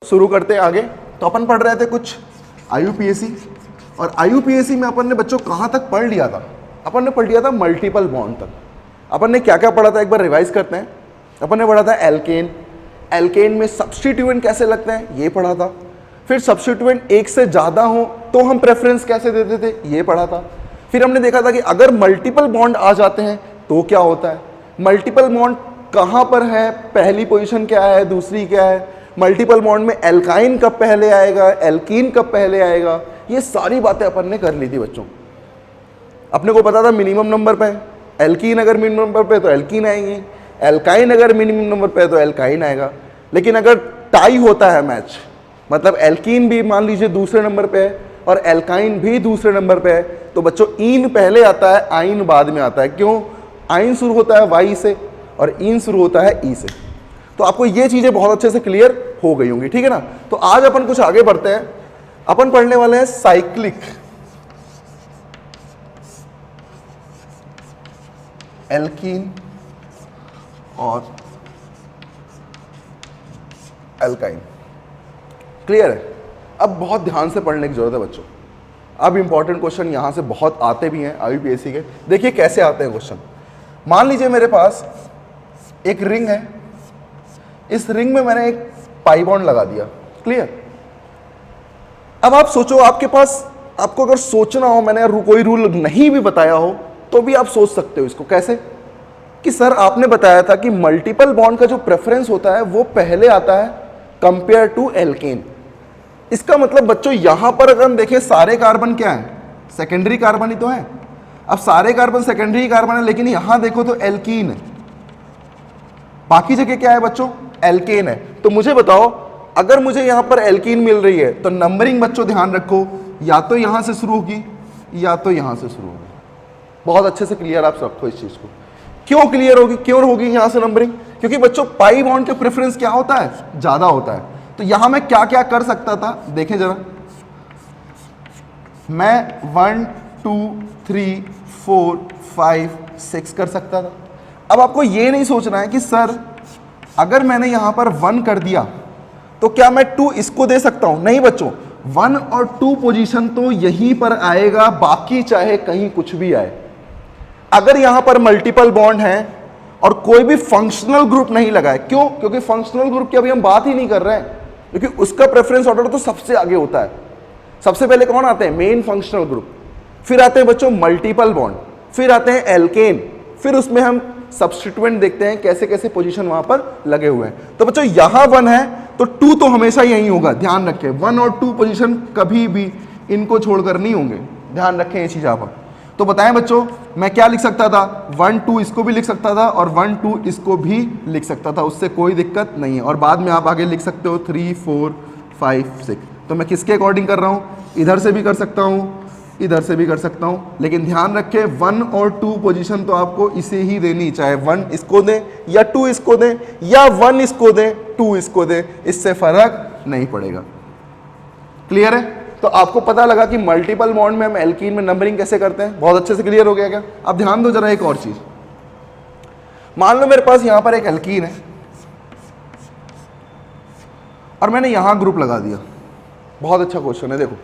शुरू करते हैं आगे। तो अपन पढ़ रहे थे कुछ IUPAC, और IUPAC में अपन ने बच्चों कहाँ तक पढ़ लिया था? अपन ने पढ़ लिया था मल्टीपल बॉन्ड तक। अपन ने क्या क्या पढ़ा था, एक बार रिवाइज करते हैं। अपन ने पढ़ा था एल्केन, एल्केन में सब्स्टिट्यूएंट कैसे लगते हैं ये पढ़ा था। फिर सब्स्टिट्यूएंट एक से ज़्यादा हो तो हम प्रेफरेंस कैसे देते थे ये पढ़ा था। फिर हमने देखा था कि अगर मल्टीपल बॉन्ड आ जाते हैं तो क्या होता है, मल्टीपल बॉन्ड कहाँ पर है, पहली पोजीशन क्या है, दूसरी क्या है, मल्टीपल बॉन्ड में एल्काइन कब पहले आएगा, एल्कीन कब पहले आएगा, ये सारी बातें अपन ने कर ली थी बच्चों। अपने को पता था मिनिमम नंबर पे एल्कीन, अगर मिनिमम नंबर पे तो एल्कीन आएंगी, एल्काइन अगर मिनिमम नंबर पे तो एल्काइन आएगा। लेकिन अगर टाई होता है मैच, मतलब एल्कीन भी मान लीजिए दूसरे नंबर पे है और एल्काइन भी दूसरे नंबर पे है, तो बच्चों ईन पहले आता है, आइन बाद में आता है। क्यों? आइन शुरू होता है वाई से और ईन शुरू होता है ई से। तो आपको ये चीजें बहुत अच्छे से क्लियर हो गई होंगी, ठीक है ना। तो आज अपन कुछ आगे बढ़ते हैं। अपन पढ़ने वाले हैं साइक्लिक एल्कीन और एल्काइन। क्लियर है? अब बहुत ध्यान से पढ़ने की जरूरत है बच्चों। अब इंपॉर्टेंट क्वेश्चन यहां से बहुत आते भी हैं IUPAC के। देखिए कैसे आते हैं क्वेश्चन। मान लीजिए मेरे पास एक रिंग है, इस रिंग में मैंने एक पाई बॉन्ड लगा दिया। क्लियर? अब आप सोचो, आपके पास, आपको अगर सोचना हो, मैंने कोई रूल नहीं भी बताया हो तो भी आप सोच सकते हो इसको। कैसे? कि सर आपने बताया था कि मल्टीपल बॉन्ड का जो प्रेफरेंस होता है वो पहले आता है कंपेयर टू एल्केन। इसका मतलब बच्चों यहां पर अगर हम देखें सारे कार्बन क्या है, सेकेंडरी कार्बन ही तो है। अब सारे कार्बन सेकेंडरी कार्बन है, लेकिन यहां देखो तो एल्कीन है, बाकी जगह क्या है बच्चों? एल्केन है। तो मुझे बताओ, अगर मुझे यहां पर एल्कीन मिल रही है तो नंबरिंग बच्चों ध्यान रखो, या तो यहां से शुरू होगी या तो यहां से शुरू होगी। बहुत अच्छे से क्लियर आप रखो इस चीज को। क्यों क्लियर होगी, क्यों होगी यहां से नंबरिंग? क्योंकि बच्चों पाई बॉन्ड का प्रेफरेंस क्या होता है? ज्यादा होता है। तो यहां मैं क्या क्या कर सकता था देखें जरा। मैं 1 2 3 4 5 6 कर सकता था। अब आपको यह नहीं सोचना है कि सर अगर मैंने यहां पर 1 कर दिया तो क्या मैं 2 इसको दे सकता हूं? नहीं बच्चों, 1 और 2 पोजीशन तो यहीं पर आएगा, बाकी चाहे कहीं कुछ भी आए। अगर यहां पर मल्टीपल बॉन्ड है और कोई भी फंक्शनल ग्रुप नहीं लगा है, क्यों? क्योंकि फंक्शनल ग्रुप की अभी हम बात ही नहीं कर रहे हैं, क्योंकि उसका प्रेफरेंस ऑर्डर तो सबसे आगे होता है। सबसे पहले कौन आते हैं? मेन फंक्शनल ग्रुप, फिर आते हैं बच्चों मल्टीपल बॉन्ड, फिर आते हैं एल्केन, फिर उसमें हम सब्स्टिट्यूएंट देखते हैं कैसे कैसे पोजीशन वहां पर लगे हुए हैं। तो बच्चों यहां 1 है तो 2 तो हमेशा यही होगा, ध्यान रखें। 1 और 2 पोजीशन कभी भी इनको छोड़कर नहीं होंगे, ध्यान रखें ये चीज आप। तो बताएं बच्चों, मैं क्या लिख सकता था? 1 2 इसको भी लिख सकता था और 1 2 इसको भी लिख सकता था, उससे कोई दिक्कत नहीं है। और बाद में आप आगे लिख सकते हो 3 4 5 6। तो मैं किसके अकॉर्डिंग कर रहा हूं? इधर से भी कर सकता हूं, इधर से भी कर सकता हूं, लेकिन ध्यान रखें 1 और 2 पोजीशन तो आपको इसे ही देनी, चाहे 1 इसको दें या 2 इसको दें या 1 इसको दें 2 इसको दें, इससे फर्क नहीं पड़ेगा। क्लियर है? तो आपको पता लगा कि मल्टीपल बॉन्ड में हम एल्कीन में नंबरिंग कैसे करते हैं। बहुत अच्छे से क्लियर हो गया क्या? अब ध्यान दो जरा एक और चीज। मान लो मेरे पास यहां पर एक एल्कीन है और मैंने यहां ग्रुप लगा दिया। बहुत अच्छा क्वेश्चन है, देखो।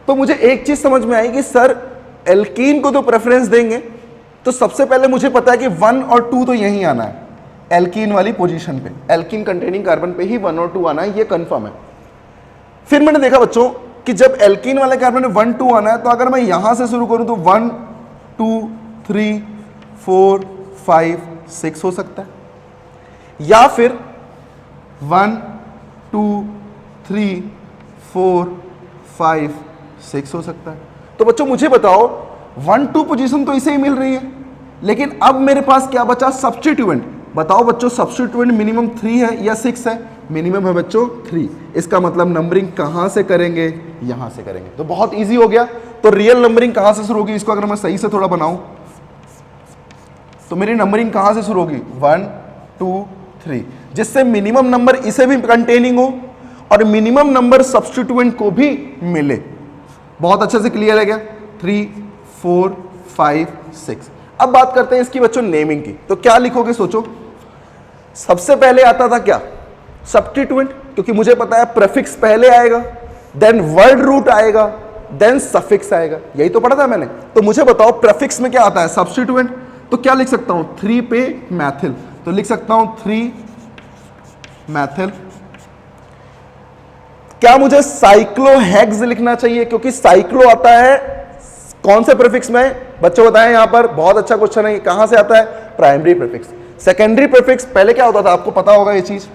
तो मुझे एक चीज समझ में आई कि सर एल्कीन को तो प्रेफरेंस देंगे, तो सबसे पहले मुझे पता है कि 1 और 2 तो यहीं आना है, एल्कीन वाली पोजीशन पे, एल्कीन कंटेनिंग कार्बन पे ही 1 और 2 आना है, ये कंफर्म है। फिर मैंने देखा बच्चों कि जब एल्कीन वाले कार्बन में 1 2 आना है, तो अगर मैं यहां से शुरू करूं तो 1 2 3 4 5 6 हो सकता है, या फिर 1 2 3 4 5 6 हो सकता है। तो बच्चों मुझे बताओ 1 2 पोजीशन तो इसे ही मिल रही है, लेकिन अब मेरे पास क्या बचा? सब्स्टिट्यूएंट। बताओ बच्चों, सब्स्टिट्यूएंट मिनिमम 3 है या 6 है? मिनिमम है बच्चों 3। इसका मतलब नंबरिंग कहां से करेंगे? यहां से करेंगे। तो बहुत इजी हो गया। तो रियल नंबरिंग कहां से शुरू होगी? इसको अगर मैं सही से थोड़ा बनाऊं तो मेरी नंबरिंग कहां से शुरू होगी? 1 2 3, जिससे मिनिमम नंबर इसे भी कंटेनिंग हो और मिनिमम नंबर सब्स्टिट्यूएंट को भी मिले। बहुत अच्छे से क्लियर है क्या? 3 4 5 6। अब बात करते हैं इसकी बच्चों नेमिंग की। तो क्या लिखोगे सोचो? सबसे पहले आता था क्या? सब्स्टिट्यूएंट, क्योंकि मुझे पता है प्रेफिक्स पहले आएगा, देन वर्ड रूट आएगा, देन सफिक्स आएगा, यही तो पढ़ा था मैंने। तो मुझे बताओ प्रेफिक्स में क्या आता है? सब्स्टिट्यूएंट। तो क्या लिख सकता हूं? 3 पे मैथिल, तो लिख सकता हूं 3 मैथिल। क्या मुझे साइक्लोहेक्स लिखना चाहिए? क्योंकि साइक्लो आता है कौन से प्रीफिक्स में? बच्चों बताएं, यहां पर बहुत अच्छा क्वेश्चन है, कहां से आता है? Primary prefix. सेकेंडरी प्रीफिक्स पहले क्या होता था? आपको पता होगा ये चीज,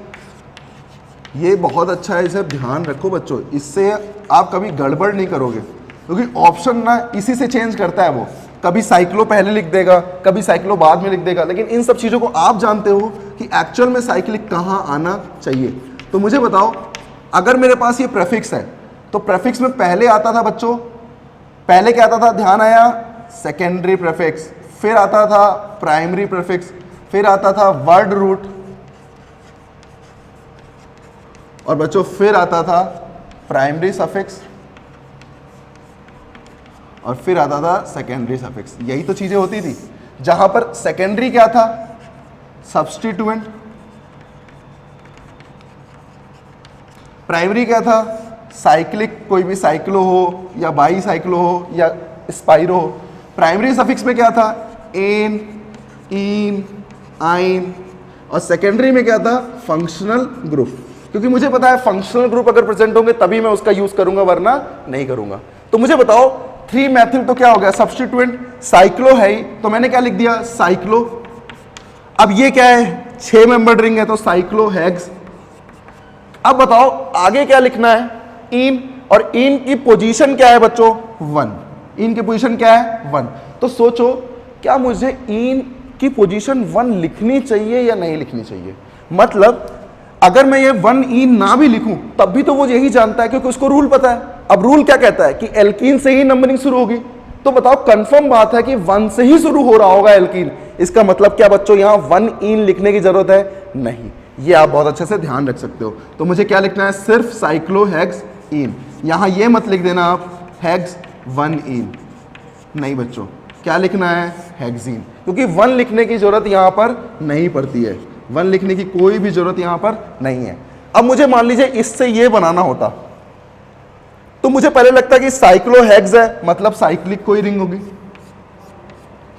ये बहुत अच्छा है, इसे ध्यान रखो बच्चों, इससे आप कभी गड़बड़ नहीं करोगे, क्योंकि ऑप्शन ना इसी से चेंज करता है। वो कभी साइक्लो पहले लिख देगा, कभी साइक्लो बाद में लिख देगा, लेकिन इन सब चीजों को आप जानते हो कि एक्चुअल में साइक्लिक कहां आना चाहिए। तो मुझे बताओ, अगर मेरे पास ये प्रेफिक्स है तो प्रेफिक्स में पहले आता था बच्चों, पहले क्या आता था? ध्यान आया? सेकेंडरी प्रेफिक्स, फिर आता था प्राइमरी प्रेफिक्स, फिर आता था वर्ड रूट, और बच्चों फिर आता था प्राइमरी सफिक्स, और फिर आता था सेकेंडरी सफिक्स। यही तो चीजें होती थी। जहां पर सेकेंडरी क्या था? सब्स्टिट्यूएंट, प्राइमरी क्या था? साइक्लिक, कोई भी साइक्लो हो या बाई साइक्लो हो या स्पाइरो हो। प्राइमरी सफिक्स में क्या था? एन, इन, आइन, और सेकेंडरी में क्या था? फंक्शनल ग्रुप, क्योंकि मुझे पता है फंक्शनल ग्रुप अगर प्रेजेंट होंगे तभी मैं उसका यूज करूंगा, वरना नहीं करूंगा। तो मुझे बताओ 3 मैथिल तो क्या हो गया? सब्स्टिट्यूएंट। साइक्लो है ही, तो मैंने क्या लिख दिया? साइक्लो। अब ये क्या है? 6 मेंबर्ड रिंग है, तो साइक्लोहेक्स। अब बताओ आगे क्या लिखना है? इन, और इन की पोजीशन क्या है बच्चों? 1। इन की पोजीशन क्या है? 1। तो सोचो, क्या मुझे इन की पोजीशन 1 लिखनी चाहिए या नहीं लिखनी चाहिए? मतलब अगर मैं ये 1 इन ना भी लिखूं तब भी तो वो यही जानता है, क्योंकि उसको रूल पता है। अब रूल क्या कहता है? कि एल्कीन से ही नंबरिंग शुरू होगी। तो बताओ, कंफर्म बात है कि 1 से ही शुरू हो रहा होगा एल्कीन। इसका मतलब क्या बच्चों? यहां 1 इन लिखने की जरूरत है? नहीं। ये आप बहुत अच्छे से ध्यान रख सकते हो। तो मुझे क्या लिखना है? सिर्फ साइक्लोहेक्स इन। यहां ये मत लिख देना आप हेक्स 1 इन, नहीं बच्चों, क्या लिखना है? हेक्सीन, क्योंकि 1 लिखने की जरूरत यहां पर नहीं पड़ती है। 1 लिखने की कोई भी जरूरत यहां पर नहीं है। अब मुझे मान लीजिए इससे ये बनाना होता, तो मुझे पहले लगता कि साइक्लोहेक्स है, मतलब साइक्लिक कोई रिंग होगी,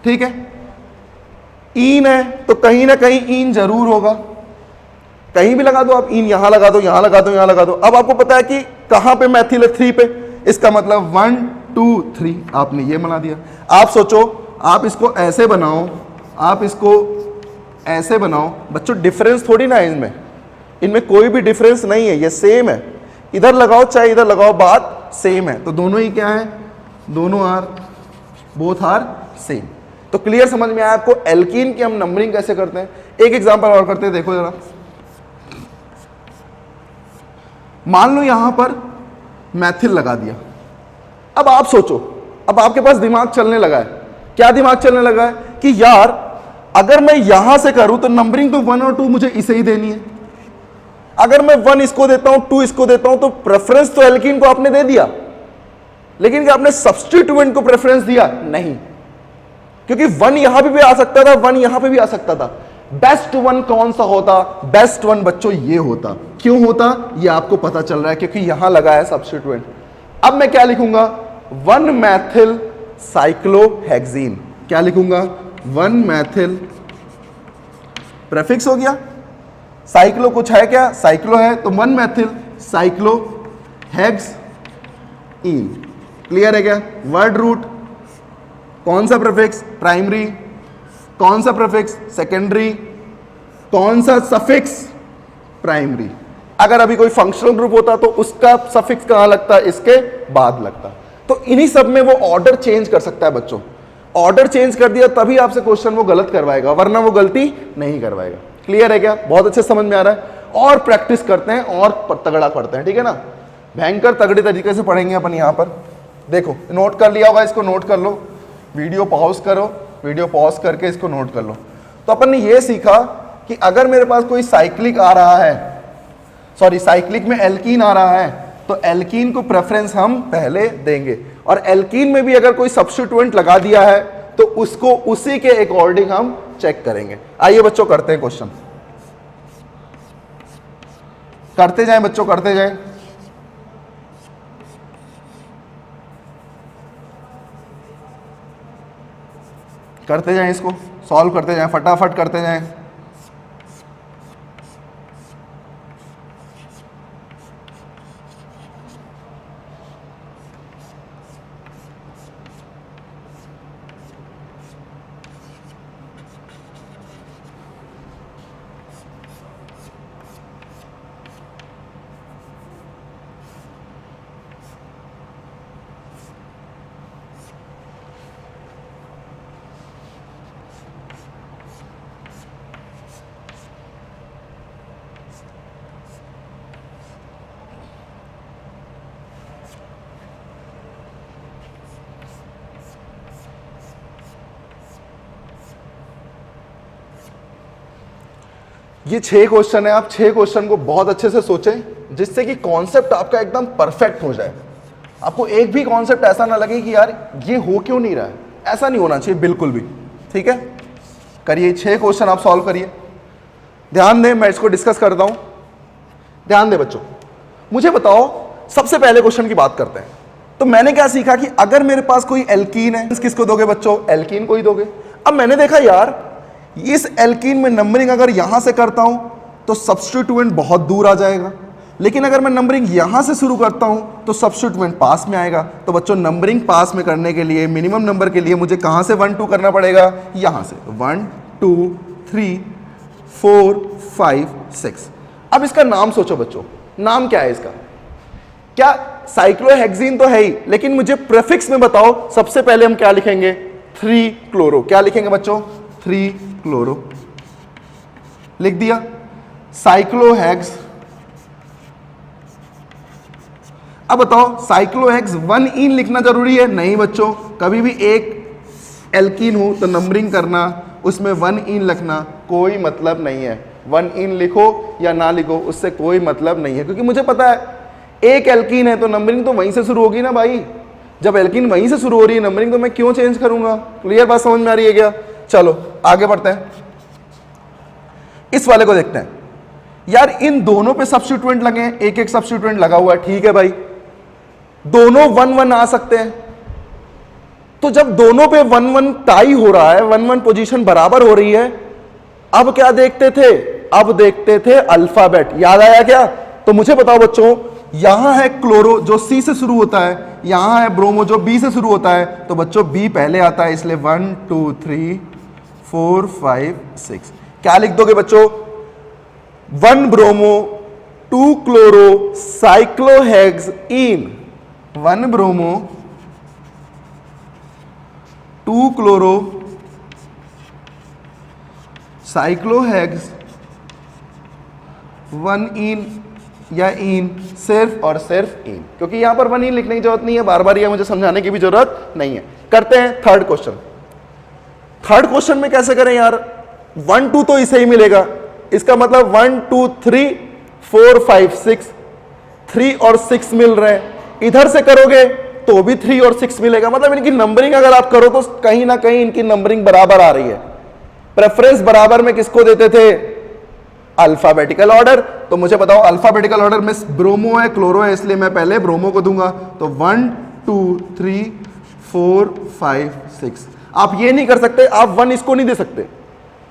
ठीक है। इन है तो कहीं ना कहीं इन जरूर होगा, कहीं भी लगा दो आप, इन यहां लगा दो, यहां लगा दो, यहां लगा दो। अब आपको पता है कि कहां पे मैथिल है? 3 पे। इसका मतलब 1 2 3 आपने ये बना दिया। आप सोचो, आप इसको ऐसे बनाओ, आप इसको ऐसे बनाओ, बच्चों डिफरेंस थोड़ी ना है इनमें, इनमें कोई भी डिफरेंस नहीं है, ये सेम है। इधर लगाओ चाहे इधर लगाओ, बात सेम है। तो दोनों ही क्या है? दोनों आर, बोथ आर सेम। तो क्लियर समझ में आया आपको एल्कीन की हम नंबरिंग कैसे करते हैं? एक एग्जांपल और करते हैं, देखो जरा। मान लो यहां पर मैथिल लगा दिया। अब आप सोचो, अब आपके पास दिमाग चलने लगा है। क्या दिमाग चलने लगा है? कि यार अगर मैं यहां से करूं तो नंबरिंग तो 1 और 2 मुझे इसे ही देनी है। अगर मैं 1 इसको देता हूं, 2 इसको देता हूं, तो प्रेफरेंस तो एल्कीन को आपने दे दिया, लेकिन क्या आपने सब्स्टिट्यूएंट को प्रेफरेंस दिया? नहीं, क्योंकि 1 यहां पे भी आ सकता था, 1 यहां पे भी आ सकता था। बेस्ट 1 कौन सा होता? बेस्ट 1 बच्चों ये होता। क्यों होता? ये आपको पता चल रहा है, क्योंकि यहां लगा है सब्स्टिट्यूएंट। अब मैं क्या लिखूंगा? 1 मैथिल साइक्लोहेक्सीन। क्या लिखूंगा? 1 मैथिल, प्रेफिक्स हो गया। साइक्लो कुछ है क्या? साइक्लो है, तो 1 मैथिल साइक्लोहेक्सीन। क्लियर है क्या? वर्ड रूट, कौन सा प्रीफिक्स? प्राइमरी। कौन सा प्रीफिक्स? सेकेंडरी। कौन सा सफिक्स? प्राइमरी। अगर अभी कोई फंक्शनल ग्रुप होता तो उसका सफिक्स कहां लगता? इसके बाद लगता। तो इन्हीं सब में वो ऑर्डर चेंज कर सकता है बच्चों। ऑर्डर चेंज कर दिया तभी आपसे क्वेश्चन वो गलत करवाएगा, वरना वो गलती नहीं करवाएगा। क्लियर है क्या? बहुत अच्छे समझ में आ रहा है। और प्रैक्टिस करते हैं और तगड़ा पढ़ते हैं, ठीक है ना। भयंकर तगड़े तरीके से पढ़ेंगे अपन। यहां पर देखो, नोट कर लिया होगा, इसको नोट कर लो, वीडियो पॉज करो, वीडियो पॉज करके इसको नोट कर लो। तो अपन ने ये सीखा कि अगर मेरे पास कोई साइक्लिक आ रहा है, सॉरी साइक्लिक में एल्कीन आ रहा है, तो एल्कीन को प्रेफरेंस हम पहले देंगे, और एल्कीन में भी अगर कोई सब्स्टिट्यूएंट लगा दिया है तो उसको उसी के अकॉर्डिंग हम चेक करेंगे। आइए बच्चों करते हैं क्वेश्चन। करते जाएं बच्चों, करते जाएं। करते जाएं, इसको सॉल्व करते जाएं, फटाफट करते जाएं। ये 6 क्वेश्चन है, आप 6 क्वेश्चन को बहुत अच्छे से सोचें जिससे कि कॉन्सेप्ट आपका एकदम परफेक्ट हो जाए। आपको एक भी कॉन्सेप्ट ऐसा ना लगे कि यार ये हो क्यों नहीं रहा है, ऐसा नहीं होना चाहिए बिल्कुल भी। ठीक है, करिए 6 क्वेश्चन आप सॉल्व करिए। ध्यान दें, मैं इसको डिस्कस करता हूं। ध्यान दें बच्चों, मुझे बताओ, सबसे पहले क्वेश्चन की बात करते हैं। तो मैंने क्या सीखा कि अगर मेरे पास कोई एल्कीन है, किसको दोगे बच्चों? एल्कीन को ही दोगे। अब मैंने देखा यार इस एल्कीन में नंबरिंग अगर यहां से करता हूं तो सब्स्टिट्यूएंट बहुत दूर आ जाएगा, लेकिन अगर मैं नंबरिंग यहां से शुरू करता हूं तो सब्स्टिट्यूएंट पास में आएगा। तो बच्चों नंबरिंग पास में करने के लिए मिनिमम नंबर के लिए मुझे कहां से 1 2 करना पड़ेगा? यहां से 1 2 3 4 5 6। अब इसका नाम सोचो बच्चों, नाम क्या है इसका? क्या साइक्लोहेक्सीन तो है ही, लेकिन मुझे प्रीफिक्स में बताओ सबसे पहले हम क्या लिखेंगे? 3 क्लोरो। क्या लिखेंगे बच्चों? 3 क्लोरो लिख दिया। साइक्लोहेक्स, अब बताओ साइक्लोहेक्स 1 इन लिखना जरूरी है? नहीं बच्चों, कभी भी एक एल्कीन हो तो नंबरिंग करना, उसमें 1 इन लिखना कोई मतलब नहीं है। 1 इन लिखो या ना लिखो उससे कोई मतलब नहीं है, क्योंकि मुझे पता है एक एल्कीन है तो नंबरिंग तो वहीं से शुरू होगी ना भाई। जब एल्कीन वहीं से शुरू हो रही है नंबरिंग, तो मैं क्यों चेंज करूंगा? क्लियर बात समझ में आ रही है क्या? चलो आगे बढ़ते हैं, इस वाले को देखते हैं। यार इन दोनों पे सब्स्टिट्यूएंट लगे हैं, एक एक सब्स्टिट्यूएंट लगा हुआ है, ठीक है भाई, दोनों 1 1 आ सकते हैं। तो जब दोनों पे 1 1 टाई हो रहा है, 1 1 पोजीशन बराबर हो रही है, अब क्या देखते थे? अब देखते थे अल्फाबेट। याद आया क्या? तो मुझे बताओ बच्चों, यहां है क्लोरो जो सी से शुरू होता है, यहां है ब्रोमो जो बी से शुरू होता है, तो बच्चों बी पहले आता है, इसलिए 1 2 3 4 5 6। क्या लिख दोगे बच्चों? 1 bromo 2 chloro cyclohexene. 1 bromo 2 chloro साइक्लोहेक्स 1 इन या इन, सिर्फ और सिर्फ इन, क्योंकि यहां पर 1 इन लिखने की जरूरत नहीं है, बार बार यह मुझे समझाने की भी जरूरत नहीं है। करते हैं थर्ड क्वेश्चन। थर्ड क्वेश्चन में कैसे करें यार? 1 2 तो इसे ही मिलेगा, इसका मतलब 1 2 3 4 5 6, 3 और 6 मिल रहे हैं। इधर से करोगे तो भी 3 और 6 मिलेगा, मतलब इनकी नंबरिंग अगर आप करो तो कहीं ना कहीं इनकी नंबरिंग बराबर आ रही है। प्रेफरेंस बराबर में किसको देते थे? Alphabetical order. तो मुझे बताओ अल्फाबेटिकल ऑर्डर में ब्रोमो है, क्लोरो है, इसलिए मैं पहले ब्रोमो को दूंगा। तो 1 2 3 4 5 6। आप ये नहीं कर सकते, आप 1 इसको नहीं दे सकते,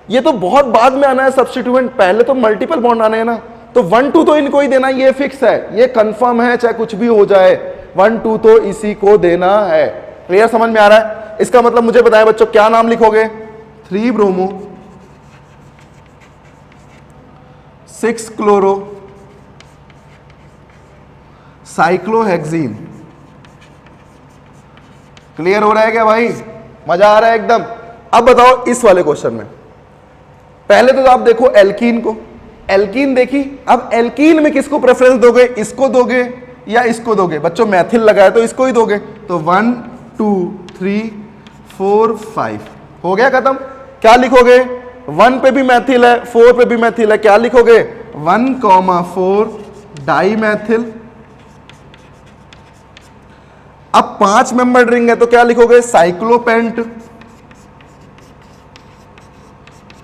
ये तो बहुत बाद में आना है सब्स्टिट्यूएंट, पहले तो मल्टीपल बॉन्ड आने हैं ना। तो 1 2 तो इनको ही देना, ये फिक्स है, ये कंफर्म है, चाहे कुछ भी हो जाए 1 2 तो इसी को देना है। क्लियर समझ में आ रहा है? इसका मतलब मुझे बताएं बच्चों क्या नाम लिखोगे? 3 ब्रोमो 6 क्लोरो साइक्लोहेक्सीन। क्लियर हो रहा है क्या भाई? मजा आ रहा है एकदम? अब बताओ इस वाले क्वेश्चन में, पहले तो आप देखो एल्कीन को, एल्कीन देखी, अब एल्कीन में किसको प्रेफरेंस दोगे? इसको दोगे या इसको दोगे? बच्चों मैथिल लगा है तो इसको ही दोगे। तो 1 2 3 4 5 हो गया खत्म। क्या लिखोगे? 1 पे भी मैथिल है, 4 पे भी मैथिल है, क्या लिखोगे? 1,4 डाई मैथिल। अब 5 मेंबर रिंग है तो क्या लिखोगे? साइक्लोपेंट।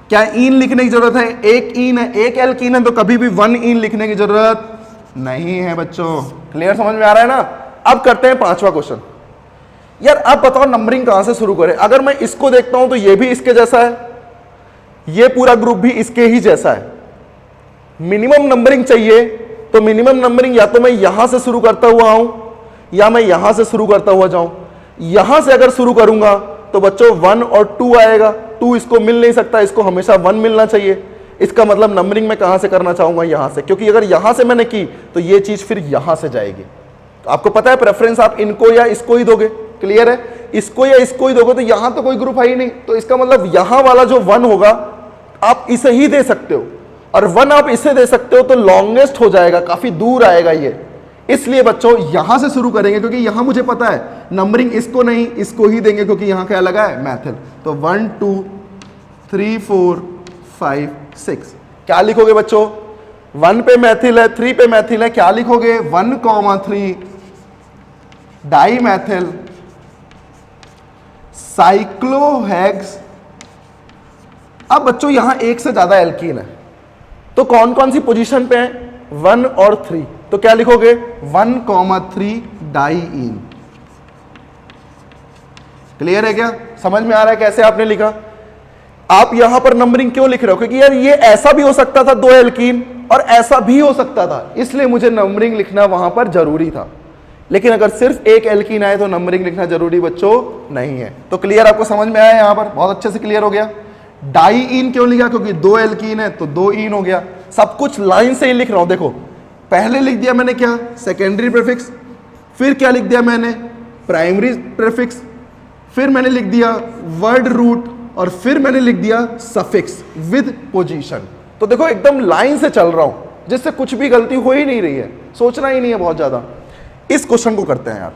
क्या इन लिखने की जरूरत है? एक इन है, एक एल्कीन है तो कभी भी 1 इन लिखने की जरूरत नहीं है बच्चों। क्लियर, समझ में आ रहा है ना? अब करते हैं पांचवा क्वेश्चन। यार आप बताओ नंबरिंग कहां से शुरू करें? अगर मैं इसको देखता हूं तो ये भी इसके जैसा है, ये पूरा ग्रुप भी इसके ही जैसा है। मिनिमम नंबरिंग चाहिए तो मिनिमम नंबरिंग या तो मैं यहां से शुरू करता हुआ आऊं या मैं यहां से शुरू करता हुआ जाऊं। यहां से अगर शुरू करूंगा तो बच्चों 1 और 2 आएगा, 2 इसको मिल नहीं सकता, इसको हमेशा 1 मिलना चाहिए। इसका मतलब नंबरिंग मैं कहां से करना चाहूंगा? यहां से, क्योंकि अगर यहां से मैंने की तो ये चीज फिर यहां से जाएगी। तो आपको पता है प्रेफरेंस आप इनको या इसको ही दोगे। क्लियर है? इसको या इसको ही दोगे तो यहां तो कोई ग्रुप है ही नहीं, तो इसका मतलब यहां वाला जो 1 होगा आप इसे ही दे सकते हो, और 1 आप इसे दे सकते हो तो लॉन्गेस्ट हो जाएगा, काफी दूर आएगा ये। इसलिए बच्चों यहां से शुरू करेंगे, क्योंकि यहां मुझे पता है नंबरिंग इसको नहीं इसको ही देंगे, क्योंकि यहां क्या लगा है? मैथिल। तो 1 2 3 4 5 6। क्या लिखोगे बच्चों? 1 पे मैथिल है, 3 पे मैथिल है, क्या लिखोगे? 1,3 डाई मैथिल साइक्लोहेक्स। अब बच्चों यहां एक से ज्यादा एल्कीन है, तो कौन कौन सी पोजीशन पे है? 1 और 3। तो क्या लिखोगे? 1,3 डाईइन। क्लियर है क्या? समझ में आ रहा है कैसे आपने लिखा? आप यहां पर नंबरिंग क्यों लिख रहे हो? क्योंकि यार ये ऐसा भी हो सकता था 2 एल्कीन, और ऐसा भी हो सकता था, इसलिए मुझे नंबरिंग लिखना वहां पर जरूरी था। लेकिन अगर सिर्फ एक एल्कीन आए तो नंबरिंग लिखना जरूरी बच्चों नहीं है। तो क्लियर, आपको समझ में आया? यहां पर बहुत अच्छे से क्लियर हो गया। डाईइन क्यों लिखा? क्योंकि 2 एल्कीन है तो 2 इन हो गया। सब कुछ लाइन से ही लिख रहा हूं। देखो पहले लिख दिया मैंने क्या? Secondary prefix. फिर क्या लिख दिया मैंने? Primary prefix. फिर मैंने लिख दिया वर्ड रूट, और फिर मैंने लिख दिया सफिक्स विद पोजीशन। तो देखो एकदम लाइन से चल रहा हूं, जिससे कुछ भी गलती हो ही नहीं रही है, सोचना ही नहीं है बहुत ज्यादा। इस क्वेश्चन को करते हैं यार।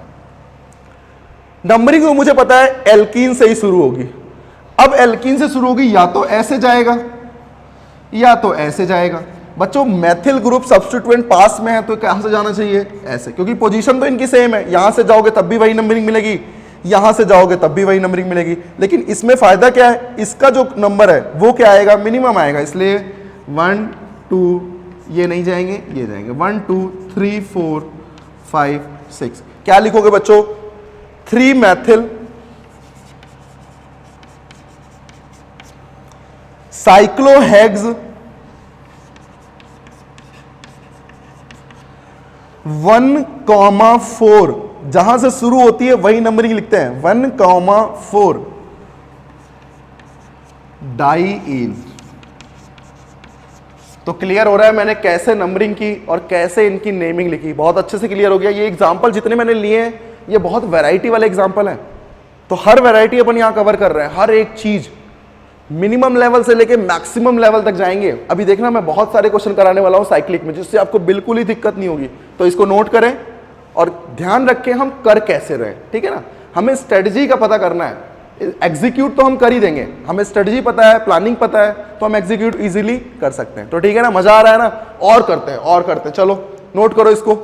नंबरिंग तो मुझे पता है एल्कीन से ही शुरू होगी। अब एल्कीन से शुरू होगी, या तो ऐसे जाएगा या तो ऐसे जाएगा। बच्चों मैथिल ग्रुप सब्स्टिट्यूएंट पास में है तो कहां से जाना चाहिए? ऐसे, क्योंकि पोजीशन तो इनकी सेम है। यहां से जाओगे तब भी वही नंबरिंग मिलेगी, यहां से जाओगे तब भी वही नंबरिंग मिलेगी। लेकिन इसमें फायदा क्या है? इसका जो नंबर है वो क्या आएगा? मिनिमम आएगा। इसलिए 1 2 ये नहीं जाएंगे, ये जाएंगे। 1 2 3 4 5 6। क्या लिखोगे बच्चों? 3 मैथिल साइक्लोहेक्स 1,4। जहां से शुरू होती है वही नंबरिंग लिखते हैं। 1,4 डाईइन। तो क्लियर हो रहा है मैंने कैसे नंबरिंग की और कैसे इनकी नेमिंग लिखी? बहुत अच्छे से क्लियर हो गया। ये एग्जांपल जितने मैंने लिए हैं ये बहुत वैरायटी वाले एग्जांपल हैं, तो हर वैरायटी अपन यहां कवर कर रहे हैं। हर एक चीज मिनिमम लेवल से लेके मैक्सिमम लेवल तक जाएंगे। अभी देखना मैं बहुत सारे क्वेश्चन कराने वाला हूं साइक्लिक में, जिससे आपको बिल्कुल ही दिक्कत नहीं होगी। तो इसको नोट करें और ध्यान रखें हम कर कैसे रहे, ठीक है ना? हमें स्ट्रेटजी का पता करना है। एग्जीक्यूट तो हम कर ही देंगे, हमें स्ट्रेटजी पता है, प्लानिंग पता है, तो हम एग्जीक्यूट इजीली कर सकते हैं। तो ठीक है ना? मजा आ रहा है ना? और करते हैं और करते हैं। चलो नोट करो इसको।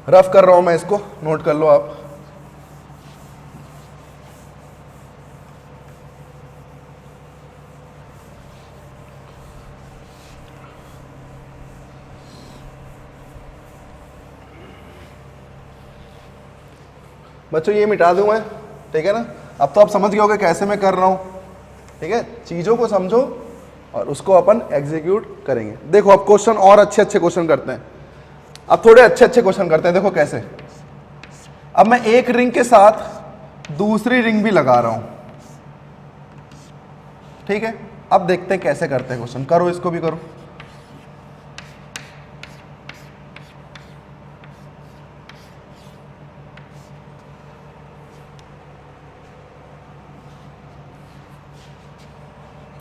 रफ कर रहा हूं मैं इसको, नोट कर लो आप। बच्चों ये मिटा दूं मैं, ठीक है ना? अब तो आप समझ गए होगे कैसे मैं कर रहा हूं, ठीक है? चीजों को समझो और उसको अपन एग्जीक्यूट करेंगे। देखो अब क्वेश्चन और अच्छे अच्छे क्वेश्चन करते हैं। अब थोड़े अच्छे अच्छे क्वेश्चन करते हैं। देखो कैसे। अब मैं एक रिंग के साथ दूसरी रिंग भी लगा रहा हूं, ठीक है? अब देखते हैं कैसे करते हैं क्वेश्चन। करो, इसको भी करो।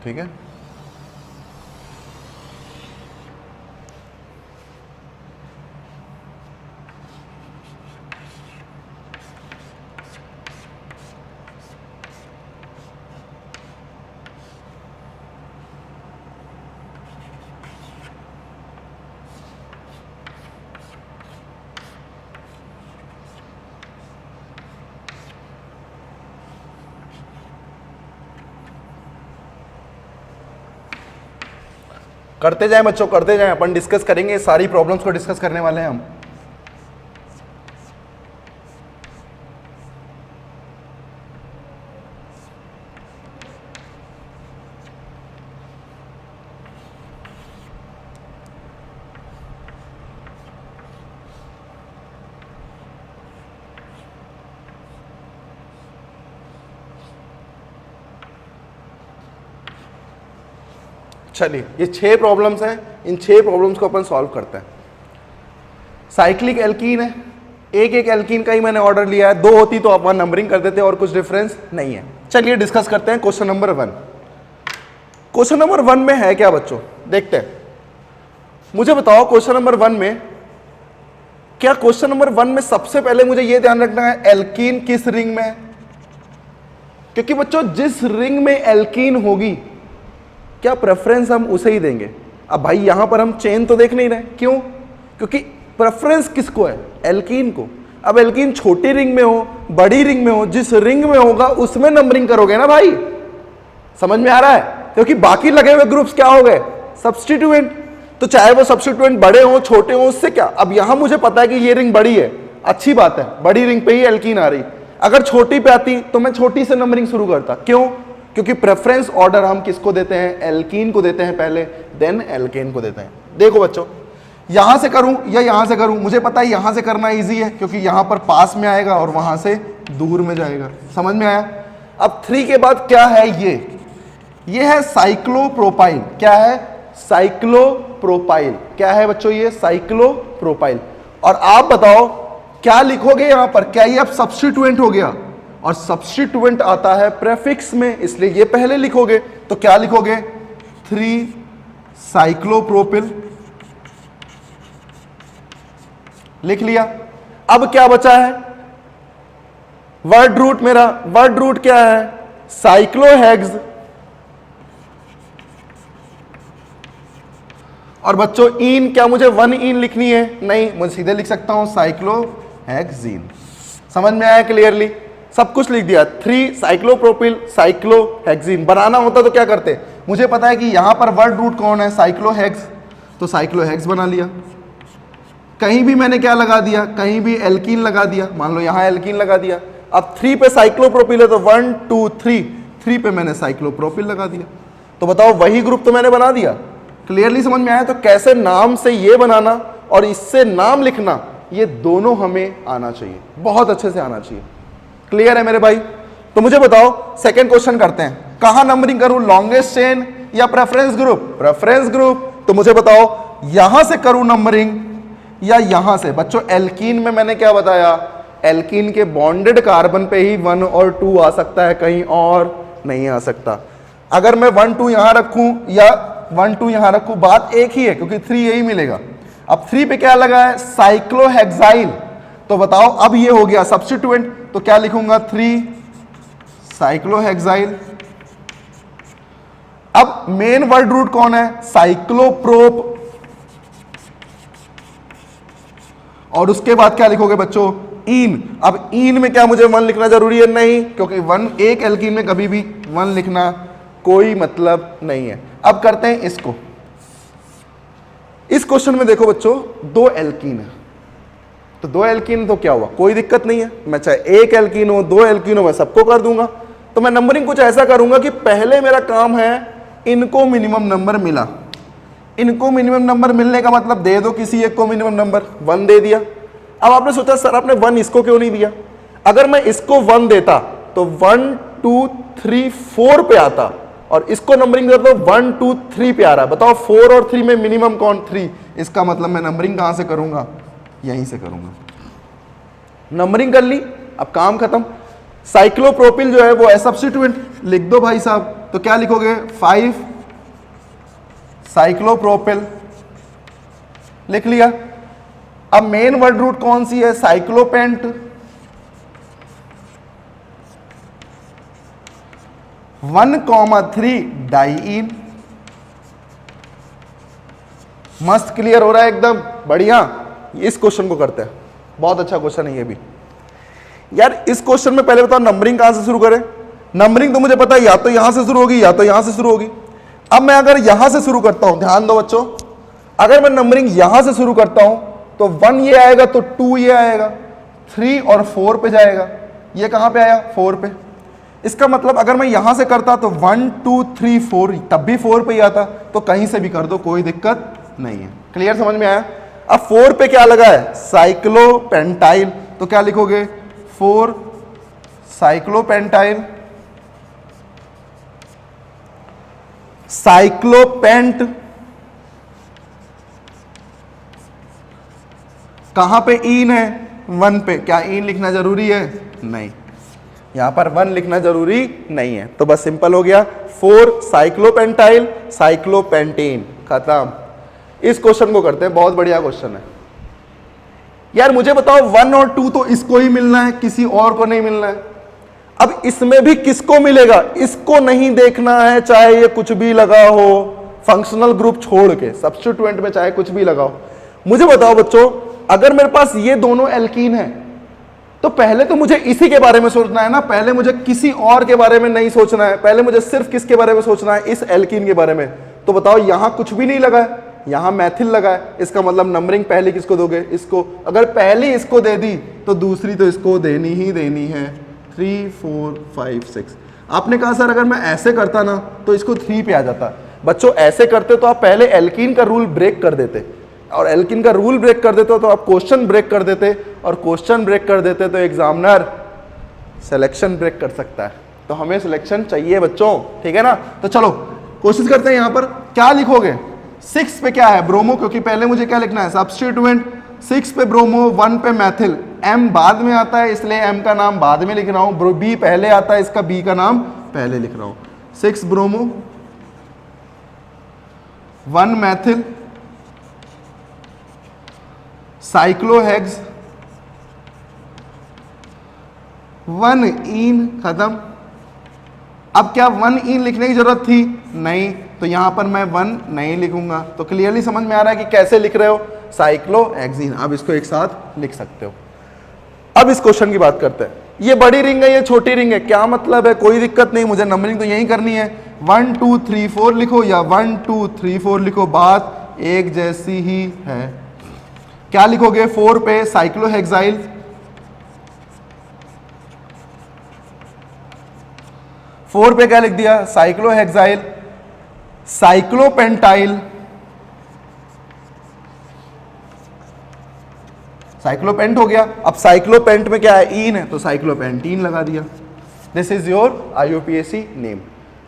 ठीक है, करते जाएं बच्चों, करते जाएं, अपन डिस्कस करेंगे, सारी प्रॉब्लम्स को डिस्कस करने वाले हैं हम। चलिए, ये 6 प्रॉब्लम्स हैं, इन 6 प्रॉब्लम्स को अपन सॉल्व करते हैं। साइक्लिक एल्कीन है, एक एक एल्कीन का ही मैंने ऑर्डर लिया है, 2 होती तो अपन नंबरिंग कर देते और कुछ डिफरेंस नहीं है। चलिए डिस्कस करते हैं क्वेश्चन नंबर 1। क्वेश्चन नंबर 1 में है क्या बच्चों, देखते हैं। मुझे बताओ क्वेश्चन नंबर 1 में क्या, क्वेश्चन नंबर 1 में सबसे पहले मुझे यह ध्यान रखना है एल्कीन किस रिंग में है, क्योंकि बच्चों जिस रिंग में एल्कीन होगी क्या प्रेफरेंस हम उसे ही देंगे। अब भाई यहां पर हम चेन तो देख नहीं रहे, क्यों? क्योंकि प्रेफरेंस किसको है, एल्कीन को। अब एल्कीन छोटी रिंग में हो, बड़ी रिंग में हो, जिस रिंग में होगा उसमें नंबरिंग करोगे ना भाई, समझ में आ रहा है? क्योंकि बाकी लगे हुए ग्रुप्स क्या हो गए, सब्स्टिट्यूएंट। तो चाहे वो सब्स्टिट्यूएंट बड़े हो छोटे हो, उससे क्या। अब यहां मुझे पता है कि ये रिंग बड़ी है, अच्छी बात है, बड़ी रिंग पे ही एल्कीन आ रही। अगर छोटी पे आती तो मैं छोटी से नंबरिंग शुरू करता, क्यों? क्योंकि प्रेफरेंस ऑर्डर हम किसको देते हैं, एल्कीन को देते हैं पहले, देन एल्केन को देते हैं। देखो बच्चों, यहां से करूं या यहां से करूं, मुझे पता है यहां से करना इजी है, क्योंकि यहां पर पास में आएगा और वहां से दूर में जाएगा। समझ में आया? अब 3 के बाद क्या है, ये है साइक्लोप्रोपाइल। क्या है? साइक्लोप्रोपाइल। क्या है बच्चों? ये साइक्लोप्रोपाइल। और आप बताओ क्या लिखोगे यहां पर, क्या ये अब सब्स्टिट्यूएंट हो गया? और सब्स्टिट्यूएंट आता है प्रेफिक्स में, इसलिए ये पहले लिखोगे। तो क्या लिखोगे, 3 साइक्लोप्रोपिल लिख लिया। अब क्या बचा है, वर्ड रूट। मेरा वर्ड रूट क्या है, साइक्लोहेक्स। और बच्चों इन, क्या मुझे 1 इन लिखनी है? नहीं, मुझे सीधे लिख सकता हूं साइक्लोहेक्सीन। समझ में आया क्लियरली? सब कुछ लिख दिया, 3 साइक्लोप्रोपिल साइक्लोहेक्सीन। बनाना होता तो क्या करते, मुझे पता है कि यहां पर वर्ड रूट कौन है, साइक्लोहेक्स, तो साइक्लोहेक्स बना लिया। कहीं भी मैंने क्या लगा दिया, कहीं भी एल्कीन लगा दिया, मान लो यहां एल्कीन लगा दिया। अब 3 पे साइक्लोप्रोपिल है तो 1 2 3 पे मैंने साइक्लोप्रोपिल लगा दिया। तो बताओ वही ग्रुप तो मैंने बना दिया। क्लियरली समझ में आया? तो कैसे नाम से ये बनाना और इससे नाम लिखना, ये दोनों हमें आना चाहिए, बहुत अच्छे से आना चाहिए। क्लियर है मेरे भाई? तो मुझे बताओ सेकंड क्वेश्चन करते हैं, कहां नंबरिंग करूं, लॉन्गेस्ट चेन या प्रेफरेंस ग्रुप? Preference group. तो मुझे बताओ यहां से करूं नंबरिंग या यहां से? बच्चों एल्कीन में मैंने क्या बताया, एल्कीन के बॉन्डेड कार्बन पे ही 1 और 2 आ सकता है, कहीं और नहीं आ सकता। अगर मैं 1 2 यहां रखूं या 1 2 यहां रखूं, बात एक ही है, क्योंकि 3 यही मिलेगा। अब 3 पे क्या लगा है, साइक्लोहेक्साइल। तो बताओ अब ये हो गया सब्स्टिट्यूएंट, तो क्या लिखूंगा, 3 साइक्लोहेक्साइल। अब मेन वर्ड रूट कौन है, साइक्लोप्रोप। और उसके बाद क्या लिखोगे बच्चों, इन। अब इन में क्या मुझे 1 लिखना जरूरी है? नहीं, क्योंकि 1 एक एल्कीन में कभी भी 1 लिखना कोई मतलब नहीं है। अब करते हैं इसको। इस क्वेश्चन में देखो बच्चों, 2 एल्कीन है, तो 2 एल्कीन तो क्या हुआ, कोई दिक्कत नहीं है। मैं चाहे 1 एल्कीन हो 2 एल्कीन हो, मैं सबको कर दूंगा। तो मैं नंबरिंग कुछ ऐसा करूंगा कि पहले मेरा काम है इनको मिनिमम नंबर मिला। इनको मिनिमम नंबर मिलने का मतलब दे दो किसी एक को मिनिमम नंबर, 1 दे दिया। अब आपने सोचा सर आपने 1 इसको क्यों नहीं दिया? अगर मैं इसको 1 देता तो 1 2 3 4 पे आता, और इसको नंबरिंग देता तो 1 2 3 पे आ रहा है। बताओ 4 और 3 में मिनिमम कौन, 3। इसका मतलब मैं नंबरिंग कहां से करूंगा, यहीं से करूंगा। नंबरिंग कर ली, अब काम खत्म। साइक्लोप्रोपिल जो है वो है सब्स्टिट्यूएंट, लिख दो भाई साहब। तो क्या लिखोगे, 5 साइक्लोप्रोपिल लिख लिया। अब मेन वर्ड रूट कौन सी है, साइक्लोपेंट। 1,3 डाइईन। मस्त क्लियर हो रहा है एकदम बढ़िया। इस क्वेश्चन को करते हैं, बहुत अच्छा क्वेश्चन है ये भी यार। इस क्वेश्चन में पहले बताओ नंबरिंग कहां से शुरू करें। नंबरिंग तो मुझे पता है, या तो यहां से शुरू होगी या तो यहां से शुरू होगी। अब मैं अगर यहां से शुरू करता हूं, ध्यान दो बच्चों, अगर मैं नंबरिंग यहां से शुरू करता हूं तो 1 ये आएगा तो 2 ये आएगा, 3 और 4 पे जाएगा। ये कहां पे आया? 4 पे। इसका मतलब अगर मैं यहां से करता तो 1 2 3 4, तब भी 4 पे ही आता। तो कहीं से भी कर दो, कोई दिक्कत नहीं है। क्लियर, समझ में आया? अब 4 पे क्या लगा है? साइक्लोपेंटाइल। तो क्या लिखोगे? 4 साइक्लोपेंटाइल, साइक्लोपेंट। कहां पे इन है? 1 पे। क्या इन लिखना जरूरी है? नहीं, यहां पर 1 लिखना जरूरी नहीं है। तो बस सिंपल हो गया, 4 साइक्लोपेंटाइल साइक्लोपेंटेन, खत्म। इस क्वेश्चन को करते हैं, बहुत बढ़िया क्वेश्चन है यार। मुझे बताओ 1 और 2 तो इसको ही मिलना है, किसी और को नहीं मिलना है। अब इसमें भी किसको मिलेगा? इसको नहीं देखना है, चाहे ये कुछ भी लगा हो, फंक्शनल ग्रुप छोड़ के, सब्स्टिट्यूएंट में चाहे कुछ भी लगाओ। मुझे बताओ बच्चों, अगर मेरे पास ये दोनों एल्कीन है तो पहले तो मुझे इसी के बारे में सोचना है ना, पहले मुझे किसी और के बारे में नहीं सोचना है, पहले मुझे सिर्फ किसके बारे में सोचना है? इस एल्कीन के बारे में। तो बताओ, यहां कुछ भी नहीं लगा है, यहां मैथिल लगा है, इसका मतलब नंबरिंग पहले किसको दोगे? इसको। अगर पहली इसको दे दी तो दूसरी तो इसको देनी ही देनी है। 3 4 5 6। आपने कहा सर अगर मैं ऐसे करता ना तो इसको 3 पे आ जाता। बच्चों ऐसे करते तो आप पहले एल्कीन का रूल ब्रेक कर देते, और एल्कीन का रूल ब्रेक कर देते तो आप क्वेश्चन ब्रेक कर देते, और क्वेश्चन ब्रेक कर देते तो एग्जामिनर सिलेक्शन ब्रेक कर सकता है। तो हमें सिलेक्शन चाहिए बच्चों, ठीक है ना? तो चलो कोशिश करते हैं। यहां पर क्या लिखोगे? 6 पे क्या है? ब्रोमो, क्योंकि पहले मुझे क्या लिखना है? सब्स्टिट्यूएंट। 6 पे ब्रोमो, 1 पे मैथिल। M बाद में आता है इसलिए M का नाम बाद में लिख रहा हूं, B पहले आता है इसका B का नाम पहले लिख रहा हूं। 6 ब्रोमो, 1 मैथिल, साइक्लोहेक्स, 1 इन, खत्म। अब क्या 1 इन लिखने की जरूरत थी? नहीं, तो यहां पर मैं 1 नहीं लिखूंगा। तो क्लियरली समझ में आ रहा है कि कैसे लिख रहे हो? साइक्लोहेक्सीन। अब इसको एक साथ लिख सकते हो। अब इस क्वेश्चन की बात करते हैं। ये बड़ी रिंग है, ये छोटी रिंग है, क्या मतलब है? कोई दिक्कत नहीं, मुझे नंबरिंग तो यही करनी है। 1 2 3 4 लिखो या 1 2 3 4 लिखो, बात एक जैसी ही है। क्या लिखोगे? 4 पे साइक्लोहेक्साइल, 4 पे क्या लिख दिया? साइक्लोहेक्साइल, साइक्लोपेंटाइल, साइक्लोपेंट हो गया। अब साइक्लोपेंट में क्या है? इन है, तो साइक्लोपेंटीन लगा दिया। This is your IUPAC name.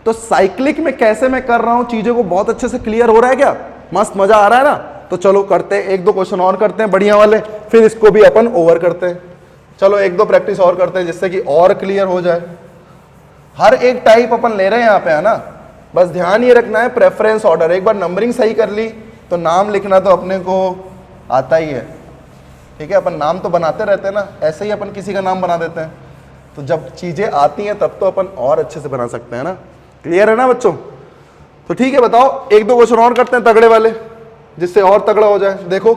तो साइक्लिक में कैसे मैं कर रहा हूं, चीजों को बहुत अच्छे से क्लियर हो रहा है क्या? मस्त मजा आ रहा है ना? तो चलो करते हैं, 1 2 क्वेश्चन और करते हैं बढ़िया वाले, फिर इसको भी अपन ओवर करते हैं। चलो 1 2 प्रैक्टिस और करते हैं जिससे कि और क्लियर हो जाए। हर एक टाइप अपन ले रहे हैं यहाँ पे, है ना? बस ध्यान ये रखना है प्रेफरेंस ऑर्डर। एक बार नंबरिंग सही कर ली तो नाम लिखना तो अपने को आता ही है, ठीक है? अपन नाम तो बनाते रहते हैं ना, ऐसे ही अपन किसी का नाम बना देते हैं। तो जब चीजें आती हैं तब तो अपन और अच्छे से बना सकते हैं ना। क्लियर है ना बच्चों? तो ठीक है, बताओ 1 2 क्वेश्चन और करते हैं तगड़े वाले, जिससे और तगड़ा हो जाए। देखो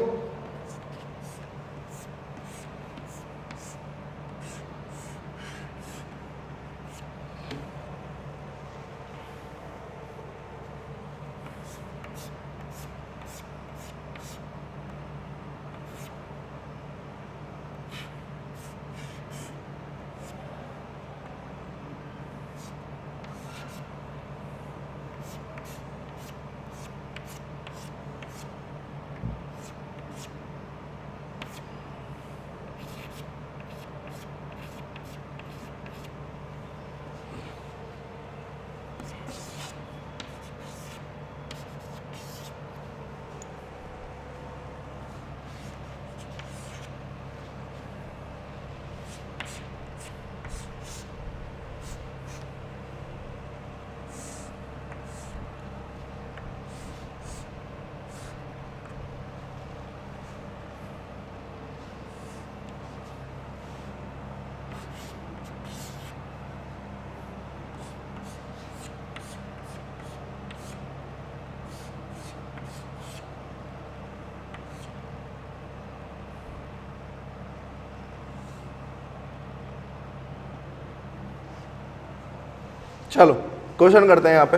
चलो क्वेश्चन करते हैं यहाँ पे।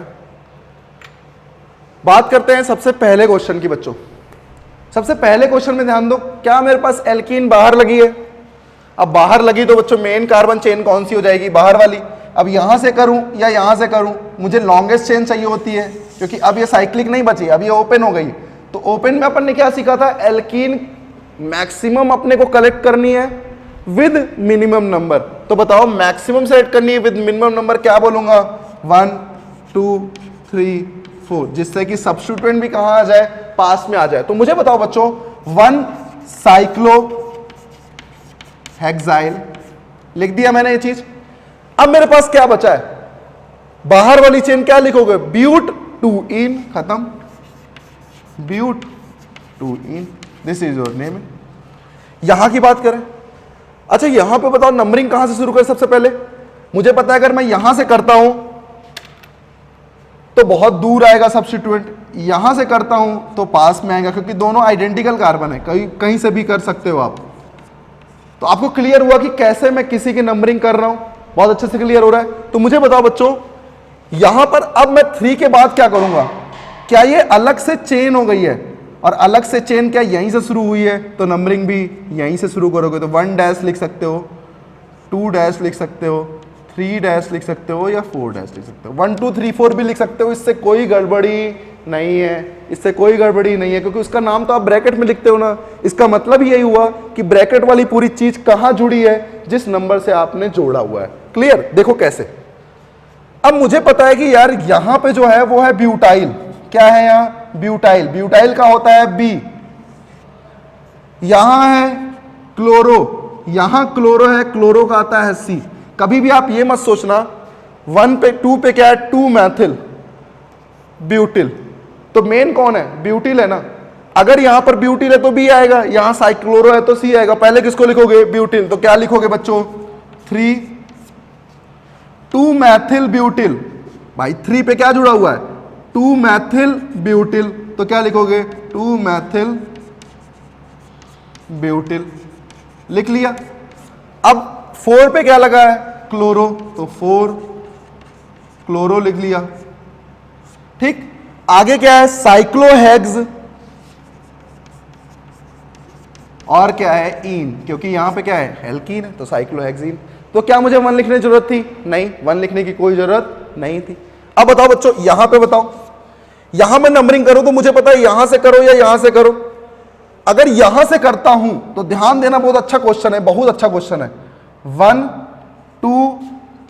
बात करते हैं सबसे पहले क्वेश्चन की बच्चों। सबसे पहले क्वेश्चन में ध्यान दो, क्या मेरे पास एल्कीन बाहर लगी है? अब बाहर लगी तो बच्चों मेन कार्बन चेन कौन सी हो जाएगी? बाहर वाली। अब यहां से करूं या यहां से करूं, मुझे लॉन्गेस्ट चेन चाहिए होती है, क्योंकि अब ये साइक्लिक नहीं बची, अब ये ओपन हो गई। तो ओपन में अपन ने क्या सीखा था? एल्कीन मैक्सिमम अपने को कलेक्ट करनी है विद मिनिमम नंबर। तो बताओ मैक्सिमम सेलेक्ट करनी है विद मिनिमम नंबर, क्या बोलूंगा? 1 2 3 4, जिससे कि सब्स्टिट्यूएंट भी कहां आ जाए? पास में आ जाए। तो मुझे बताओ बच्चों, 1 साइक्लो हेक्साइल लिख दिया मैंने ये चीज। अब मेरे पास क्या बचा है? बाहर वाली चेन क्या लिखोगे? ब्यूट 2 इन, खत्म। But 2 ene, this is your name. यहां की बात करें, अच्छा यहां पे बताओ नंबरिंग कहां से शुरू करें? सबसे पहले मुझे पता है अगर मैं यहां से करता हूं तो बहुत दूर आएगा सब्स्टिट्यूएंट, यहां से करता हूं तो पास में आएगा, क्योंकि दोनों आइडेंटिकल कार्बन है, कहीं से भी कर सकते हो आप। तो आपको क्लियर हुआ कि कैसे मैं किसी की नंबरिंग कर रहा हूं? बहुत अच्छे से क्लियर हो रहा है। तो मुझे बताओ बच्चों, यहां पर अब मैं 3 के बाद क्या करूंगा? क्या ये अलग से चेन हो गई है? और अलग से चेन क्या यहीं से शुरू हुई है? तो नंबरिंग भी यहीं से शुरू करोगे। तो 1 डैश लिख सकते हो, 2 डैश लिख सकते हो, 3 डैश लिख सकते हो, या 4 डैश लिख सकते हो। 1 2 3 4 भी लिख सकते हो, इससे कोई गड़बड़ी नहीं है, इससे कोई गड़बड़ी नहीं है, क्योंकि उसका नाम तो आप ब्रैकेट में लिखते हो ना। इसका मतलब यही हुआ कि ब्रैकेट वाली पूरी चीज कहां जुड़ी है? जिस नंबर से आपने जोड़ा हुआ है। क्लियर? देखो कैसे। अब मुझे पता है कि यार यहां पे जो है वो है ब्यूटाइल। क्या है यहां? ब्यूटाइल। ब्यूटाइल का होता है बी। यहां है क्लोरो, यहां क्लोरो है, क्लोरो का आता है सी। कभी भी आप ये मत सोचना 1 पे 2 पे क्या है? 2 मैथिल ब्यूटिल। तो मेन कौन है? ब्यूटिल है ना। अगर यहां पर ब्यूटिल है तो बी आएगा, यहां साइक्लोरो है तो सी आएगा। पहले किसको लिखोगे? ब्यूटिल। तो क्या लिखोगे बच्चों? 3 2 मैथिल ब्यूटिल। भाई 3 पे क्या जुड़ा हुआ है? 2 मैथिल ब्यूटिल। तो क्या लिखोगे? 2 मैथिल ब्यूटिल। लिख लिया। अब 4 पे क्या लगा है? क्लोरो। तो 4 क्लोरो लिख लिया। ठीक। आगे क्या है? साइक्लोहेक्स और क्या है? इन, क्योंकि यहां पे क्या है? एल्कीन है, तो साइक्लोहेक्सीन। तो क्या मुझे 1 लिखने की जरूरत थी? नहीं, 1 लिखने की कोई जरूरत नहीं थी। अब बताओ बच्चों, यहां पे बताओ, यहां मैं नंबरिंग करूं तो मुझे पता है यहां से करो या यहां से करो। अगर यहां से करता हूं तो ध्यान देना, बहुत अच्छा क्वेश्चन है, बहुत अच्छा क्वेश्चन है। 1 2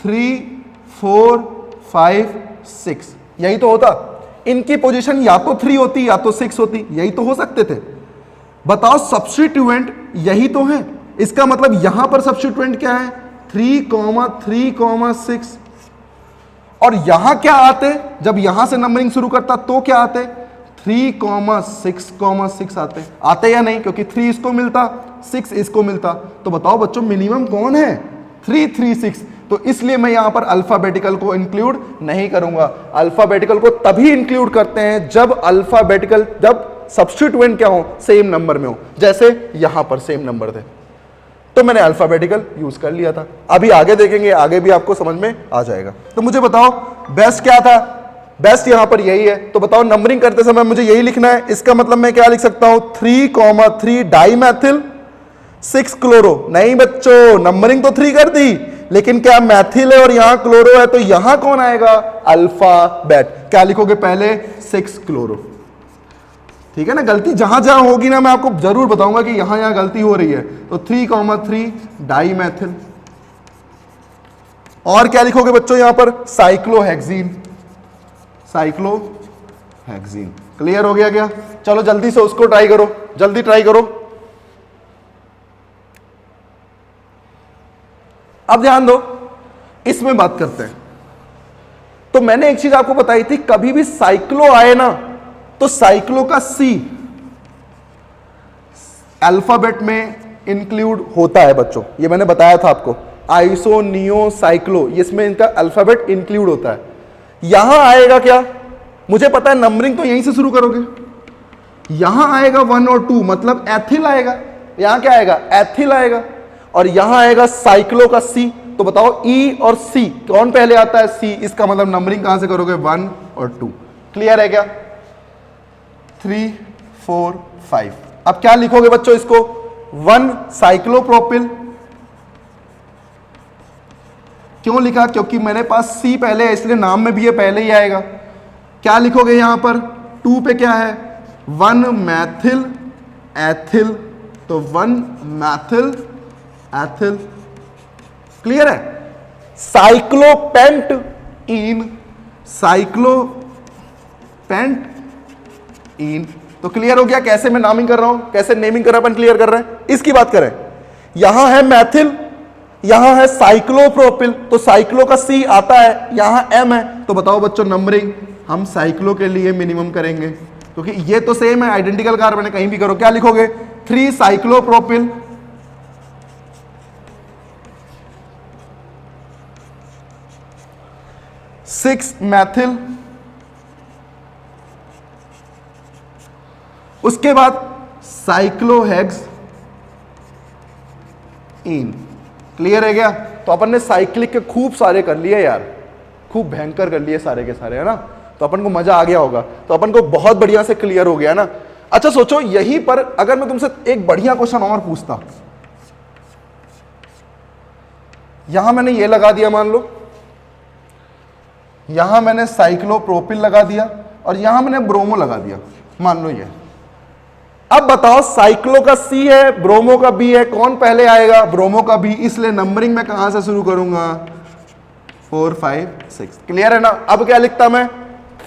3 4 5 6, यही तो होता। इनकी पोजीशन या तो 3 होती या तो 6 होती, यही तो हो सकते थे। बताओ सब्स्टिट्यूएंट यही तो है, इसका मतलब यहां पर सब्स्टिट्यूएंट क्या है? 3,3,6। और यहां क्या आते? जब यहां से नंबरिंग शुरू करता तो क्या आते? 3,6,6 आते या नहीं? क्योंकि 3 इसको मिलता, 6 इसको मिलता। तो बताओ बच्चों मिनिमम कौन है? 3 3 6। तो इसलिए मैं यहां पर अल्फाबेटिकल को इंक्लूड नहीं करूंगा। अल्फाबेटिकल को तभी इंक्लूड करते हैं जब सब्स्टिट्यूएंट क्या हो? सेम नंबर में हो। जैसे यहां पर सेम नंबर थे तो मैंने अल्फाबेटिकल यूज कर लिया था। अभी आगे देखेंगे, आगे भी आपको समझ में आ जाएगा। तो मुझे बताओ बेस्ट क्या था? बेस्ट यहां पर यही है। तो बताओ नंबरिंग करते समय मुझे यही लिखना है। इसका मतलब मैं क्या लिख सकता हूं? 3,3 डाईमैथिल 6 क्लोरो। नहीं बच्चों, नंबरिंग तो 3 कर दी, लेकिन क्या मैथिल है और यहां क्लोरो है, तो यहां कौन आएगा? अल्फाबेट। क्या लिखोगे पहले? 6 क्लोरो। ठीक है ना। गलती जहां जहां होगी ना मैं आपको जरूर बताऊंगा कि यहां यहां गलती हो रही है। तो 3,3 डाईमैथिल। और क्या लिखोगे बच्चों यहां पर? साइक्लोहेक्सीन। साइक्लोहेक्सीन। क्लियर हो गया क्या? चलो जल्दी से उसको ट्राई करो, जल्दी ट्राई करो। अब ध्यान दो, इसमें बात करते हैं। तो मैंने एक चीज आपको बताई थी, कभी भी साइक्लो आए ना तो साइक्लो का सी अल्फाबेट में इंक्लूड होता है बच्चों। ये मैंने बताया था आपको। आइसो नियो साइक्लो, इसमें इनका अल्फाबेट इंक्लूड होता है। यहां आएगा क्या? मुझे पता है नंबरिंग तो यहीं से शुरू करोगे। यहां आएगा 1 और 2, मतलब एथिल आएगा। यहां क्या आएगा? एथिल आएगा। और यहां आएगा साइक्लो का सी। तो बताओ ई और सी कौन पहले आता है? सी। इसका मतलब नंबरिंग कहां से करोगे? 1 और 2। क्लियर है क्या? 3 4 5। अब क्या लिखोगे बच्चों इसको? 1 साइक्लोप्रोपिल। क्यों लिखा? क्योंकि मेरे पास C पहले है इसलिए नाम में भी ये पहले ही आएगा। क्या लिखोगे यहां पर? 2 पे क्या है? 1 मैथिल एथिल, तो 1 मैथिल एथिल। क्लियर है? साइक्लोपेंट इन, साइक्लोपेंट इन। तो क्लियर हो गया कैसे मैं नामिंग कर रहा हूं, कैसे नेमिंग कर रहा अपन क्लियर कर रहे हैं। इसकी बात करें, यहां है मैथिल, यहां है साइक्लोप्रोपिल, तो साइक्लो का C आता है, यहां M है, तो बताओ बच्चों नंबरिंग हम साइक्लो के लिए मिनिमम करेंगे क्योंकि ये तो सेम है, आइडेंटिकल कार्बन है, कहीं भी करो। क्या लिखोगे? 3 साइक्लोप्रोपिल, 6 मैथिल, उसके बाद साइक्लोहेक्स इन। क्लियर है गया? तो अपन ने साइक्लिक के खूब सारे कर लिए यार, खूब भयंकर कर लिए सारे के सारे, है ना। तो अपन को मजा आ गया होगा, तो अपन को बहुत बढ़िया से क्लियर हो गया ना। अच्छा सोचो, यहीं पर अगर मैं तुमसे एक बढ़िया क्वेश्चन और पूछता, यहां मैंने ये लगा दिया, मान लो यहां मैंने साइक्लोप्रोपिल लगा दिया और यहां मैंने ब्रोमो लगा दिया, मान लो ये। अब बताओ साइक्लो का C है, ब्रोमो का B है, कौन पहले आएगा? ब्रोमो का B, इसलिए नंबरिंग मैं कहां से शुरू करूंगा? 4 5 6। क्लियर है ना? अब क्या लिखता मैं?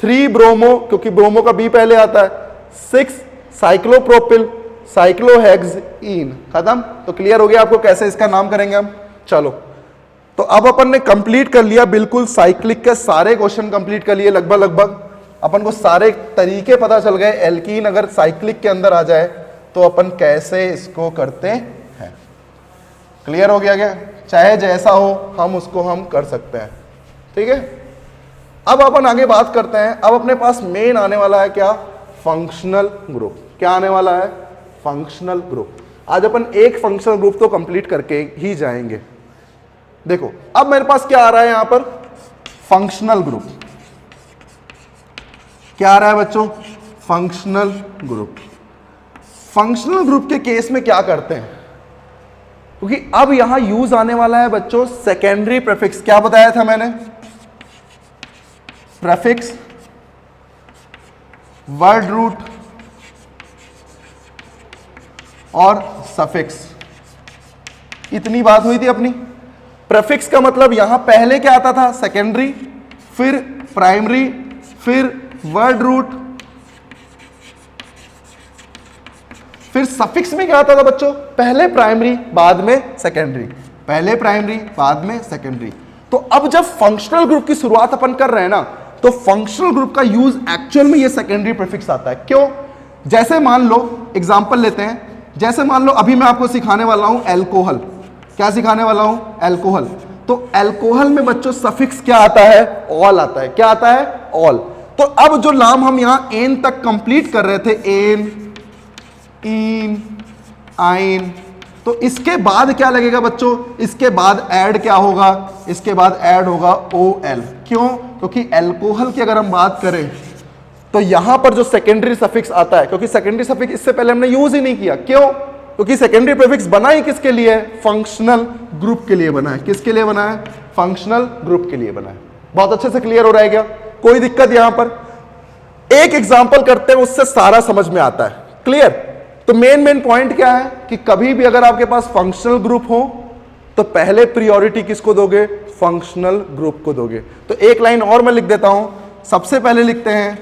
3 ब्रोमो, क्योंकि ब्रोमो का B पहले आता है, 6 साइक्लोप्रोपिल, साइक्लोहेक्स इन। खत्म? तो क्लियर हो गया आपको कैसे इसका नाम करेंगे हम। चलो, तो अब अपन ने कंप्लीट कर लिया बिल्कुल साइक्लिक के सारे क्वेश्चन कंप्लीट कर लिए लगभग। अपन को सारे तरीके पता चल गए, एल्कीन अगर साइक्लिक के अंदर आ जाए तो अपन कैसे इसको करते हैं। क्लियर हो गया क्या? चाहे जैसा हो हम उसको हम कर सकते हैं। ठीक है, अब अपन आगे बात करते हैं। अब अपने पास मेन आने वाला है क्या? Functional group. क्या आने वाला है? Functional group. आज अपन एक फंक्शनल ग्रुप तो कंप्लीट करके ही जाएंगे। देखो अब मेरे पास क्या आ रहा है यहां पर? Functional group. क्या आ रहा है बच्चों? Functional group. फंक्शनल ग्रुप के केस में क्या करते हैं? क्योंकि अब यहां यूज आने वाला है बच्चों सेकेंडरी प्रीफिक्स। क्या बताया था मैंने? प्रीफिक्स, वर्ड रूट और सफिक्स। इतनी बात हुई थी अपनी। प्रीफिक्स का मतलब यहां पहले क्या आता था? सेकेंडरी, फिर प्राइमरी, फिर वर्ड रूट, फिर सफिक्स में क्या आता था बच्चों? पहले प्राइमरी बाद में सेकेंडरी, पहले प्राइमरी बाद में सेकेंडरी। तो अब जब फंक्शनल ग्रुप की शुरुआत अपन कर रहे हैं ना, तो फंक्शनल ग्रुप का यूज एक्चुअल में ये सेकेंडरी प्रीफिक्स आता है। क्यों? जैसे मान लो एग्जांपल लेते हैं, जैसे मान लो अभी मैं आपको सिखाने वाला हूं एल्कोहल। क्या सिखाने वाला हूं? एल्कोहल। तो एल्कोहल में बच्चों सफिक्स क्या आता है? ऑल आता है। क्या आता है? ऑल। तो अब जो नाम हम यहां एन तक कंप्लीट कर रहे थे, एन, इन, आइन, तो इसके बाद क्या लगेगा बच्चों? इसके बाद ऐड क्या होगा? इसके बाद ऐड होगा OL। क्यों? क्योंकि एल्कोहल की अगर हम बात करें तो यहां पर जो सेकेंडरी सफिक्स आता है, क्योंकि सेकेंडरी सफिक्स इससे पहले हमने यूज ही नहीं किया। क्यों? क्योंकि सेकेंडरी प्रीफिक्स बना ही किसके लिए? फंक्शनल ग्रुप के लिए बना है। किसके लिए बना है? फंक्शनल ग्रुप के लिए बना है। बहुत अच्छे से क्लियर हो रहा है क्या? कोई दिक्कत यहां पर? एक एग्जांपल करते हैं, उससे सारा समझ में आता है। क्लियर? तो मेन पॉइंट क्या है कि कभी भी अगर आपके पास फंक्शनल ग्रुप हो तो पहले प्रायोरिटी किसको दोगे? फंक्शनल ग्रुप को दोगे। तो एक लाइन और मैं लिख देता हूं। सबसे पहले लिखते हैं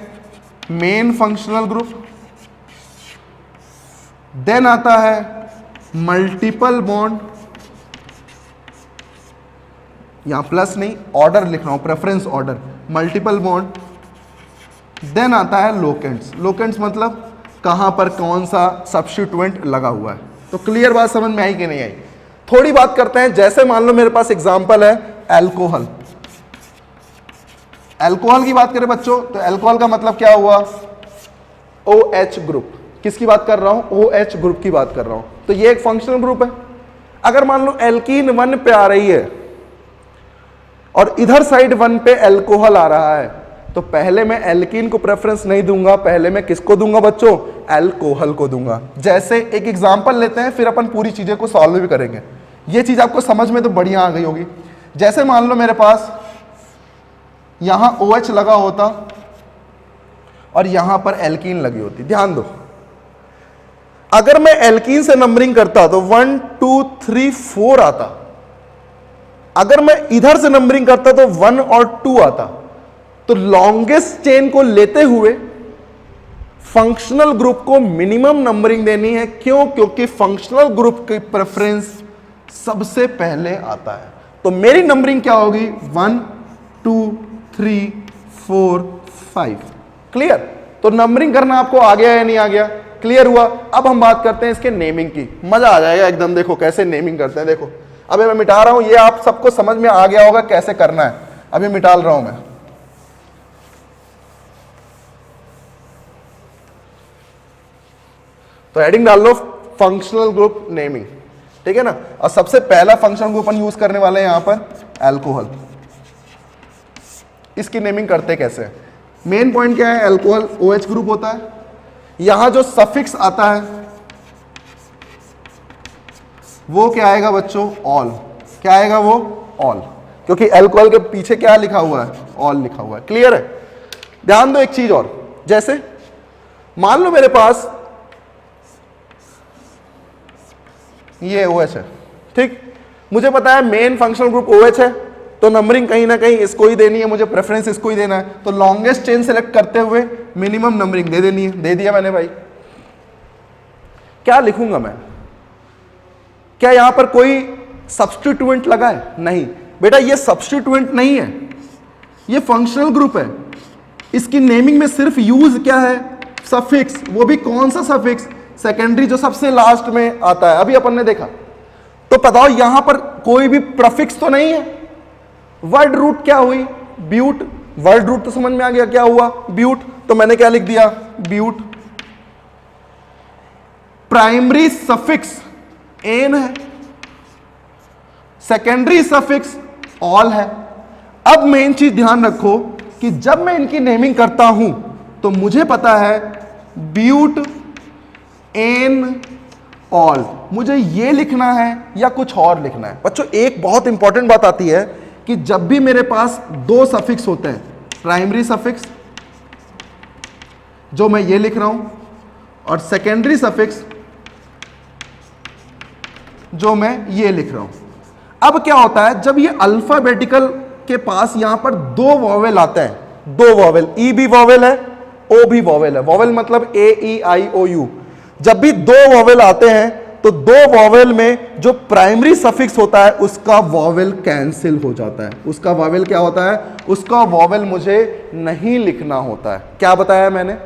मेन फंक्शनल ग्रुप, देन आता है मल्टीपल बॉन्ड, यहां प्लस नहीं ऑर्डर लिख रहा हूं, preference order, multiple bond, then आता है लोकेंट्स। लोकेंट्स मतलब कहां पर कौन सा सब्स्टिट्यूएंट लगा हुआ है। तो क्लियर बात समझ में आई कि नहीं आई? थोड़ी बात करते हैं। जैसे मान लो मेरे पास एग्जांपल है अल्कोहल। अल्कोहल की बात करें बच्चों तो अल्कोहल का मतलब क्या हुआ? OH group. किसकी बात कर रहा हूं? OH ग्रुप की बात कर रहा हूं। तो ये एक फंक्शनल ग्रुप है। अगर मान लो एल्कीन 1 पे आ रही है और इधर साइड 1 पे अल्कोहल आ रहा है, तो पहले मैं एल्कीन को प्रेफरेंस नहीं दूंगा, पहले मैं किसको दूंगा बच्चों, एल्कोहल को दूंगा। जैसे एक एग्जांपल लेते हैं, फिर अपन पूरी चीजें को सॉल्व भी करेंगे। ये चीज आपको समझ में तो बढ़िया आ गई होगी। जैसे मान लो मेरे पास यहां OH लगा होता और यहां पर एल्कीन लगी होती। ध्यान दो, अगर मैं एल्कीन से नंबरिंग करता तो 1 2 3 4 आता, अगर मैं इधर से नंबरिंग करता तो 1 और 2 आता। तो लॉन्गेस्ट चेन को लेते हुए फंक्शनल ग्रुप को मिनिमम नंबरिंग देनी है। क्यों? क्योंकि फंक्शनल ग्रुप की प्रेफरेंस सबसे पहले आता है। तो मेरी नंबरिंग क्या होगी, 1 2 3 4 5। क्लियर? तो नंबरिंग करना आपको आ गया या नहीं आ गया? क्लियर हुआ? अब हम बात करते हैं इसके नेमिंग की। मजा आ जाएगा एकदम। देखो कैसे नेमिंग करते हैं। देखो अभी मैं मिटा रहा हूं, ये आप सबको समझ में आ गया होगा कैसे करना है। अभी मिटाल रहा हूं मैं। तो हेडिंग डाल लो फंक्शनल ग्रुप नेमिंग, ठीक है ना। और सबसे पहला फंक्शनल ग्रुप अपन यूज करने वाले हैं यहां पर अल्कोहल। इसकी नेमिंग करते कैसे? मेन पॉइंट क्या है, अल्कोहल OH ग्रुप होता है। यहां जो सफिक्स आता है वो क्या आएगा बच्चों, ऑल। क्या आएगा वो, ऑल, क्योंकि अल्कोहल के पीछे क्या लिखा हुआ है, ऑल लिखा हुआ है। क्लियर है? ध्यान दो एक चीज और, जैसे मान लो मेरे पास ये OH है, ठीक। मुझे पता है मेन फंक्शनल ग्रुप OH है, तो नंबरिंग कहीं ना कहीं इसको ही देनी है, मुझे प्रेफरेंस इसको ही देना है। तो लॉन्गेस्ट चेन सेलेक्ट करते हुए मिनिमम नंबरिंग दे देनी है। दे दिया मैंने भाई। क्या लिखूंगा मैं? क्या यहां पर कोई सब्स्टिट्यूएंट लगा है? नहीं बेटा, ये सब्स्टिट्यूएंट नहीं है, ये फंक्शनल ग्रुप है। इसकी नेमिंग में सिर्फ यूज क्या है, सफिक्स। वो भी कौन सा सफिक्स, सेकेंडरी, जो सबसे लास्ट में आता है। अभी अपन ने देखा। तो बताओ यहां पर कोई भी प्रफिक्स तो नहीं है। वर्ड रूट क्या हुई, ब्यूट। वर्ड रूट तो समझ में आ गया क्या हुआ, ब्यूट। तो मैंने क्या लिख दिया, ब्यूट। प्राइमरी सफिक्स एन है, सेकेंडरी सफिक्स ऑल है। अब मेन चीज ध्यान रखो कि जब मैं इनकी नेमिंग करता हूं तो मुझे पता है ब्यूट एन ऑल, मुझे ये लिखना है या कुछ और लिखना है। बच्चों एक बहुत इंपॉर्टेंट बात आती है कि जब भी मेरे पास दो सफिक्स होते हैं, प्राइमरी सफिक्स जो मैं ये लिख रहा हूं और सेकेंडरी सफिक्स जो मैं ये लिख रहा हूं। अब क्या होता है, जब ये अल्फाबेटिकल के पास यहां पर दो वॉवेल आते हैं, दो वॉवेल, ई भी वॉवेल है, ओ भी वॉवेल है। वॉवेल मतलब ए ई आई ओ यू। जब भी दो वॉवेल आते हैं तो दो वॉवेल में जो प्राइमरी सफिक्स होता है उसका वॉवेल कैंसिल हो जाता है। उसका वॉवेल क्या होता है, उसका वॉवेल मुझे नहीं लिखना होता है। क्या बताया मैंने,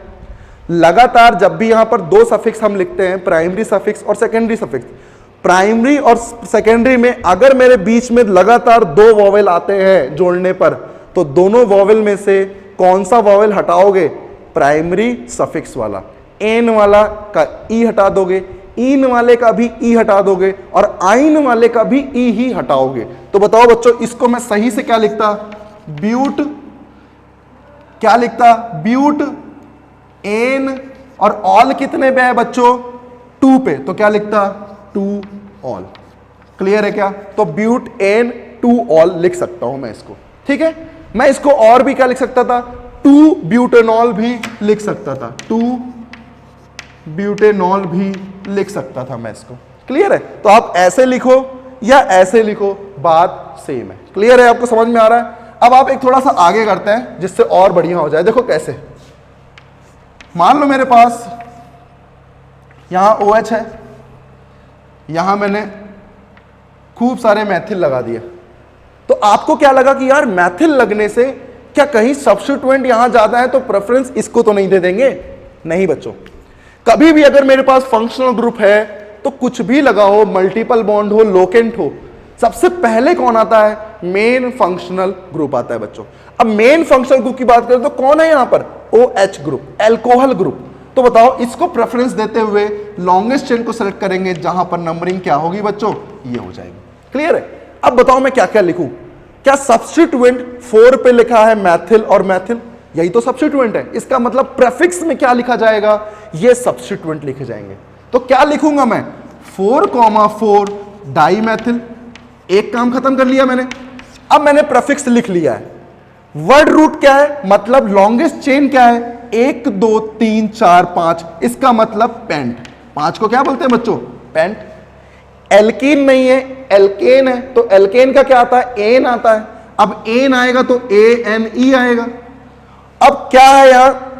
लगातार जब भी यहां पर दो सफिक्स हम लिखते हैं, प्राइमरी सफिक्स और सेकेंडरी सफिक्स, प्राइमरी और सेकेंडरी में अगर मेरे बीच में लगातार दो वॉवेल आते हैं जोड़ने पर, तो दोनों वॉवेल में से कौन सा वॉवेल हटाओगे, प्राइमरी सफिक्स वाला। एन वाला का ई हटा दोगे, इन वाले का भी ई हटा दोगे और आइन वाले का भी ई ही हटाओगे। तो बताओ बच्चों इसको मैं सही से क्या लिखता, ब्यूट, क्या लिखता, ब्यूट एन, और ऑल कितने पे है बच्चों, 2 पे, तो क्या लिखता, 2 ऑल। क्लियर है क्या? तो ब्यूट एन 2 ऑल लिख सकता हूं मैं इसको। ठीक है, मैं इसको और भी क्या लिख सकता था, 2 ब्यूटेनॉल भी लिख सकता था, 2 ब्यूटेनॉल भी लिख सकता था मैं इसको। क्लियर है? तो आप ऐसे लिखो या ऐसे लिखो, बात सेम है। क्लियर है? आपको समझ में आ रहा है? अब आप एक थोड़ा सा आगे करते हैं जिससे और बढ़िया हो जाए। देखो कैसे, मान लो मेरे पास यहां OH है, यहां मैंने खूब सारे मैथिल लगा दिए। तो आपको क्या लगा कि यार मैथिल लगने से क्या कहीं सब्स्टिट्यूएंट यहां ज्यादा है तो प्रेफरेंस इसको तो नहीं दे देंगे? नहीं बच्चों, कभी भी अगर मेरे पास फंक्शनल ग्रुप है तो कुछ भी लगा हो, मल्टीपल बॉन्ड हो, लोकेंट हो, सबसे पहले कौन आता है, मेन फंक्शनल ग्रुप आता है बच्चों। अब मेन फंक्शनल ग्रुप की बात करें तो कौन है यहां पर, OH ग्रुप, अल्कोहल ग्रुप। तो बताओ इसको प्रेफरेंस देते हुए लॉन्गेस्ट चेन को सेलेक्ट करेंगे जहां पर नंबरिंग क्या होगी बच्चों, ये हो जाएगी। क्लियर है? अब बताओ मैं क्या क्या लिखूं। क्या सब्स्टिट्यूएंट 4 पे लिखा है मैथिल और मैथिल, यही तो सब्स्टिट्यूएंट है। इसका मतलब प्रेफिक्स में क्या लिखा जाएगा, ये सब्स्टिट्यूएंट लिखे जाएंगे। तो क्या लिखूंगा मैं, 4,4 डाईमेथिल। एक काम खत्म कर लिया मैंने। अब मैंने प्रेफिक्स लिख लिया है। वर्ड रूट क्या है, मतलब लॉन्गेस्ट चेन क्या है, 1 2 3 4 5, इसका मतलब पेंट। 5 को क्या बोलते हैं बच्चों, पेंट। एल्कीन नहीं है, एल्केन है, तो एल्केन का क्या आता है, एन आता है। अब एन आएगा तो ANE आएगा। अब क्या है यार,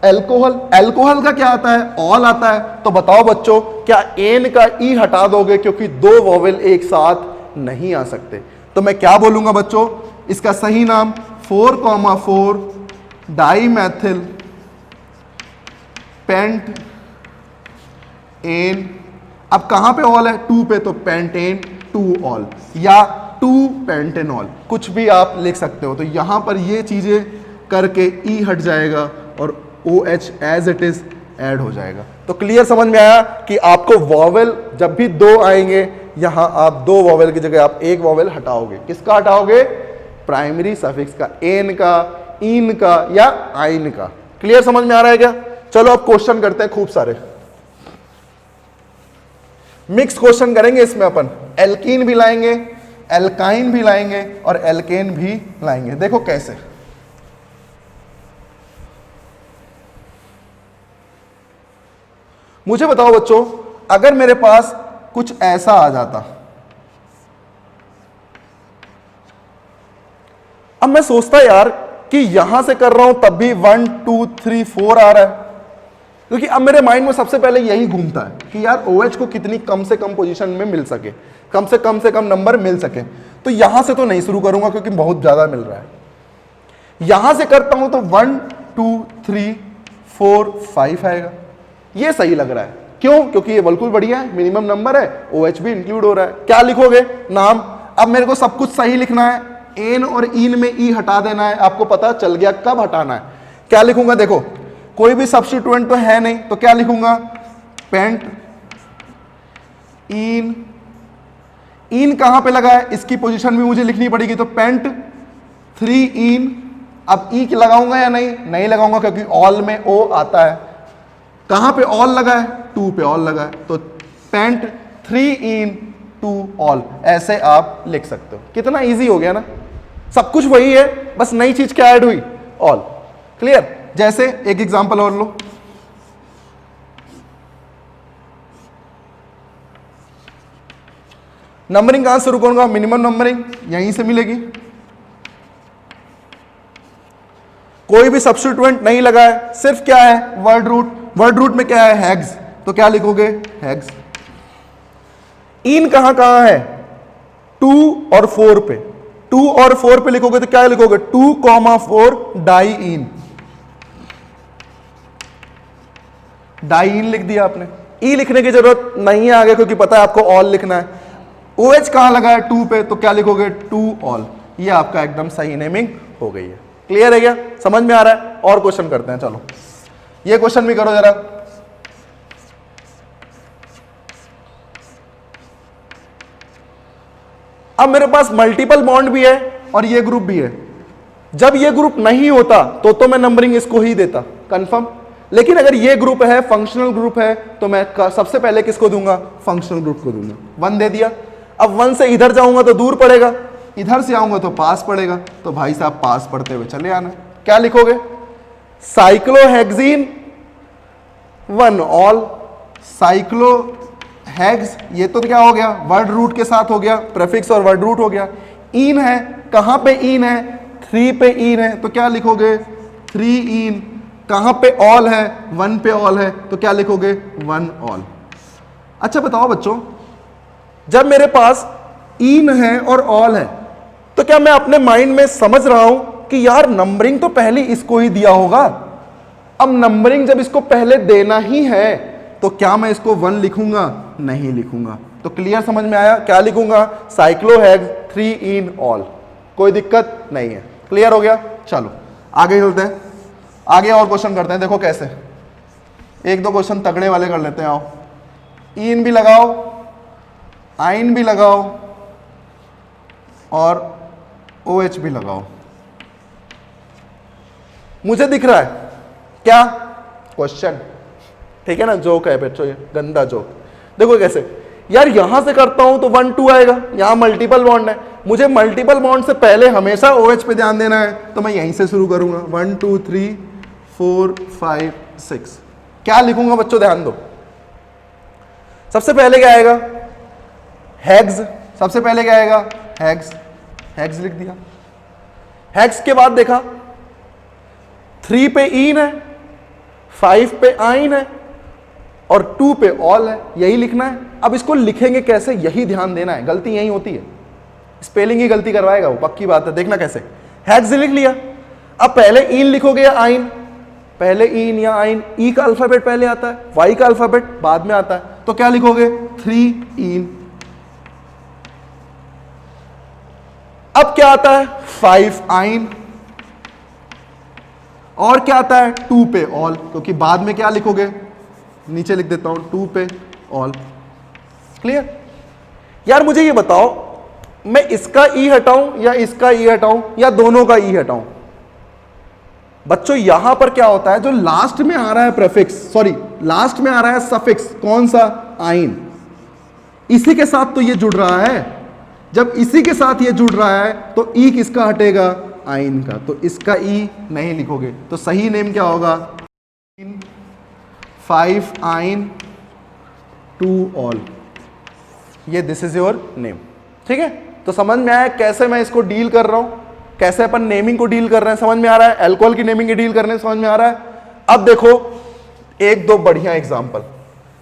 एल्कोहल। एल्कोहल का क्या आता है, ऑल आता है। तो बताओ बच्चों, क्या एन का ई हटा दोगे, क्योंकि दो वोवेल एक साथ नहीं आ सकते। तो मैं क्या बोलूंगा बच्चों, इसका सही नाम 4,4 डाईमेथिल पेंट एन। अब कहां पे ऑल है, 2 पे, तो पेंटेन 2 ऑल या 2 पेंटेनॉल, कुछ भी आप लिख सकते हो। तो यहां पर ये चीजें करके ई हट जाएगा और OH as it is add हो जाएगा। तो क्लियर समझ में आया कि आपको वॉवेल जब भी दो आएंगे, यहां आप दो वॉवेल की जगह आप एक वॉवेल हटाओगे। किसका हटाओगे, प्राइमरी सफिक्स का, एन का, इन का या आइन का। क्लियर समझ में आ रहा है क्या। चलो अब क्वेश्चन करते हैं, खूब सारे मिक्स क्वेश्चन करेंगे इसमें अपन। एल्कीन भी लाएंगे, एल्काइन भी लाएंगे और एल्केन भी लाएंगे। देखो कैसे। मुझे बताओ बच्चों, अगर मेरे पास कुछ ऐसा आ जाता, अब मैं सोचता यार कि यहां से कर रहा हूं तब भी 1 2 3 4 आ रहा है, क्योंकि अब मेरे माइंड में सबसे पहले यही घूमता है कि यार OH को कितनी कम से कम पोजीशन में मिल सके, कम से कम नंबर मिल सके। तो यहां से तो नहीं शुरू करूंगा क्योंकि बहुत ज्यादा मिल रहा है। यहां से करता हूं तो 1 2 3 4 5 आएगा। ये सही लग रहा है, क्यों, क्योंकि ये बिल्कुल बढ़िया है, मिनिमम नंबर है, OH भी इंक्लूड हो रहा है। क्या लिखोगे, नाम। अब मेरे को सब कुछ सही लिखना है, एन और इन में ई हटा देना है। आपको पता चल गया कब हटाना है। क्या लिखूंगा, देखो कोई भी सब्स्टिट्यूएंट तो है नहीं, तो क्या लिखूंगा, पेंट इन। इन कहां पे लगा है, इसकी पोजीशन भी मुझे लिखनी पड़ेगी, तो पेंट 3 इन। अब ई लगाऊंगा या नहीं, नहीं लगाऊंगा क्योंकि ऑल में O आता है। कहां पे ऑल लगा है, 2 पे ऑल लगा है, तो पेंट 3 इन 2 ऑल, ऐसे आप लिख सकते हो। कितना इजी हो गया ना, सब कुछ वही है, बस नई चीज क्या ऐड हुई, ऑल। क्लियर। जैसे एक एग्जांपल और लो, नंबरिंग कहां से शुरू करूंगा, मिनिमम नंबरिंग यहीं से मिलेगी। कोई भी सब्स्टिट्यूएंट नहीं लगा है, सिर्फ क्या है, वर्ड रूट। वर्ड रूट में क्या है, हैग्स, तो क्या लिखोगे, हैग्स। इन कहां कहां है, 2 और 4 पे। 2 और 4 पे लिखोगे तो क्या लिखोगे, 2,4 डाई इन। डाई इन लिख दिया आपने। ई लिखने की जरूरत नहीं है आगे, क्योंकि पता है आपको ऑल लिखना है। OH कहां लगा है, 2 पे, तो क्या लिखोगे, 2 ऑल। ये आपका एकदम सही नेमिंग हो गई है। क्लियर है क्या, समझ में आ रहा है। और क्वेश्चन करते हैं, चलो ये क्वेश्चन भी करो जरा। अब मेरे पास मल्टीपल बॉन्ड भी है और ये ग्रुप भी है। जब ये ग्रुप नहीं होता तो मैं नंबरिंग इसको ही देता, कंफर्म। लेकिन अगर ये ग्रुप है, फंक्शनल ग्रुप है, तो मैं सबसे पहले किसको दूंगा, फंक्शनल ग्रुप को दूंगा। 1 दे दिया। अब 1 से इधर जाऊंगा तो दूर पड़ेगा, इधर से आऊंगा तो पास पड़ेगा, तो भाई साहब पास पढ़ते हुए चले आना। क्या लिखोगे, साइक्लोहेक्सीन 1 ऑल। साइक्लोहेक्स, ये तो क्या हो गया, वर्ड रूट के साथ हो गया, प्रेफिक्स और वर्ड रूट हो गया। इन है, कहां पे इन है, 3 पे इन है, तो क्या लिखोगे, 3 इन। कहां पे ऑल है, 1 पे ऑल है, तो क्या लिखोगे, 1 ऑल। अच्छा बताओ बच्चों, जब मेरे पास इन है और ऑल है, तो क्या मैं अपने माइंड में समझ रहा हूं कि यार नंबरिंग तो पहले इसको ही दिया होगा। अब नंबरिंग जब इसको पहले देना ही है, तो क्या मैं इसको 1 लिखूंगा, नहीं लिखूंगा। तो क्लियर समझ में आया, क्या लिखूंगा, साइक्लोहेक्स 3 इन ऑल, कोई दिक्कत नहीं है। क्लियर हो गया। चलो आगे चलते हैं, आगे और क्वेश्चन करते हैं। देखो कैसे, 1-2 क्वेश्चन तगड़े वाले कर लेते हैं। आओ, इन भी लगाओ, आइन भी लगाओ और OH भी लगाओ। मुझे दिख रहा है क्या? क्वेश्चन, ठीक है ना, जोक है बच्चों, ये गंदा जोक। देखो कैसे यार, यहां से करता हूं तो 1 2 आएगा, यहां मल्टीपल बॉन्ड है, मुझे मल्टीपल बॉन्ड से पहले हमेशा OH पे ध्यान देना है, तो मैं यहीं से शुरू करूंगा 1 2 3 4 5 6। क्या लिखूंगा बच्चों, ध्यान दो। सबसे पहले क्या आएगा? हेक्स। सबसे पहले क्या आएगा? हेक्स। हेक्स लिख दिया। हेक्स के बाद देखा 3 पे ईन है, 5 पे आइन है और 2 पे ऑल है, यही लिखना है। अब इसको लिखेंगे कैसे, यही ध्यान देना है, गलती यही होती है, स्पेलिंग ही गलती करवाएगा वो, पक्की बात है। देखना कैसे, हेक्स लिख लिया। अब पहले ईन लिखोगे या आइन? पहले ईन या आइन? ई का अल्फाबेट पहले आता है, वाई का अल्फाबेट बाद में आता है, तो क्या लिखोगे? 3 ईन। अब क्या आता है? 5 आइन। और क्या आता है? 2 पे ऑल, क्योंकि बाद में क्या लिखोगे, नीचे लिख देता हूं 2 पे ऑल। क्लियर? यार मुझे ये बताओ, मैं इसका ई हटाऊं या इसका ई हटाऊं या दोनों का ई हटाऊं? बच्चों यहां पर क्या होता है, जो लास्ट में आ रहा है प्रेफिक्स, सॉरी लास्ट में आ रहा है सफिक्स, कौन सा? आइन, इसी के साथ तो ये जुड़ रहा है। जब इसी के साथ ये जुड़ रहा है तो ई किसका हटेगा? आइन का, तो इसका ई नहीं लिखोगे, तो सही नेम क्या होगा? 5 आइन 2 ऑल, ये दिस इज योर नेम। ठीक है, तो समझ में आया कैसे मैं इसको डील कर रहा हूं, कैसे अपन नेमिंग को डील कर रहे हैं, समझ में आ रहा है? अल्कोहल की नेमिंग की डील करने समझ में आ रहा है? अब देखो एक दो बढ़िया एग्जांपल।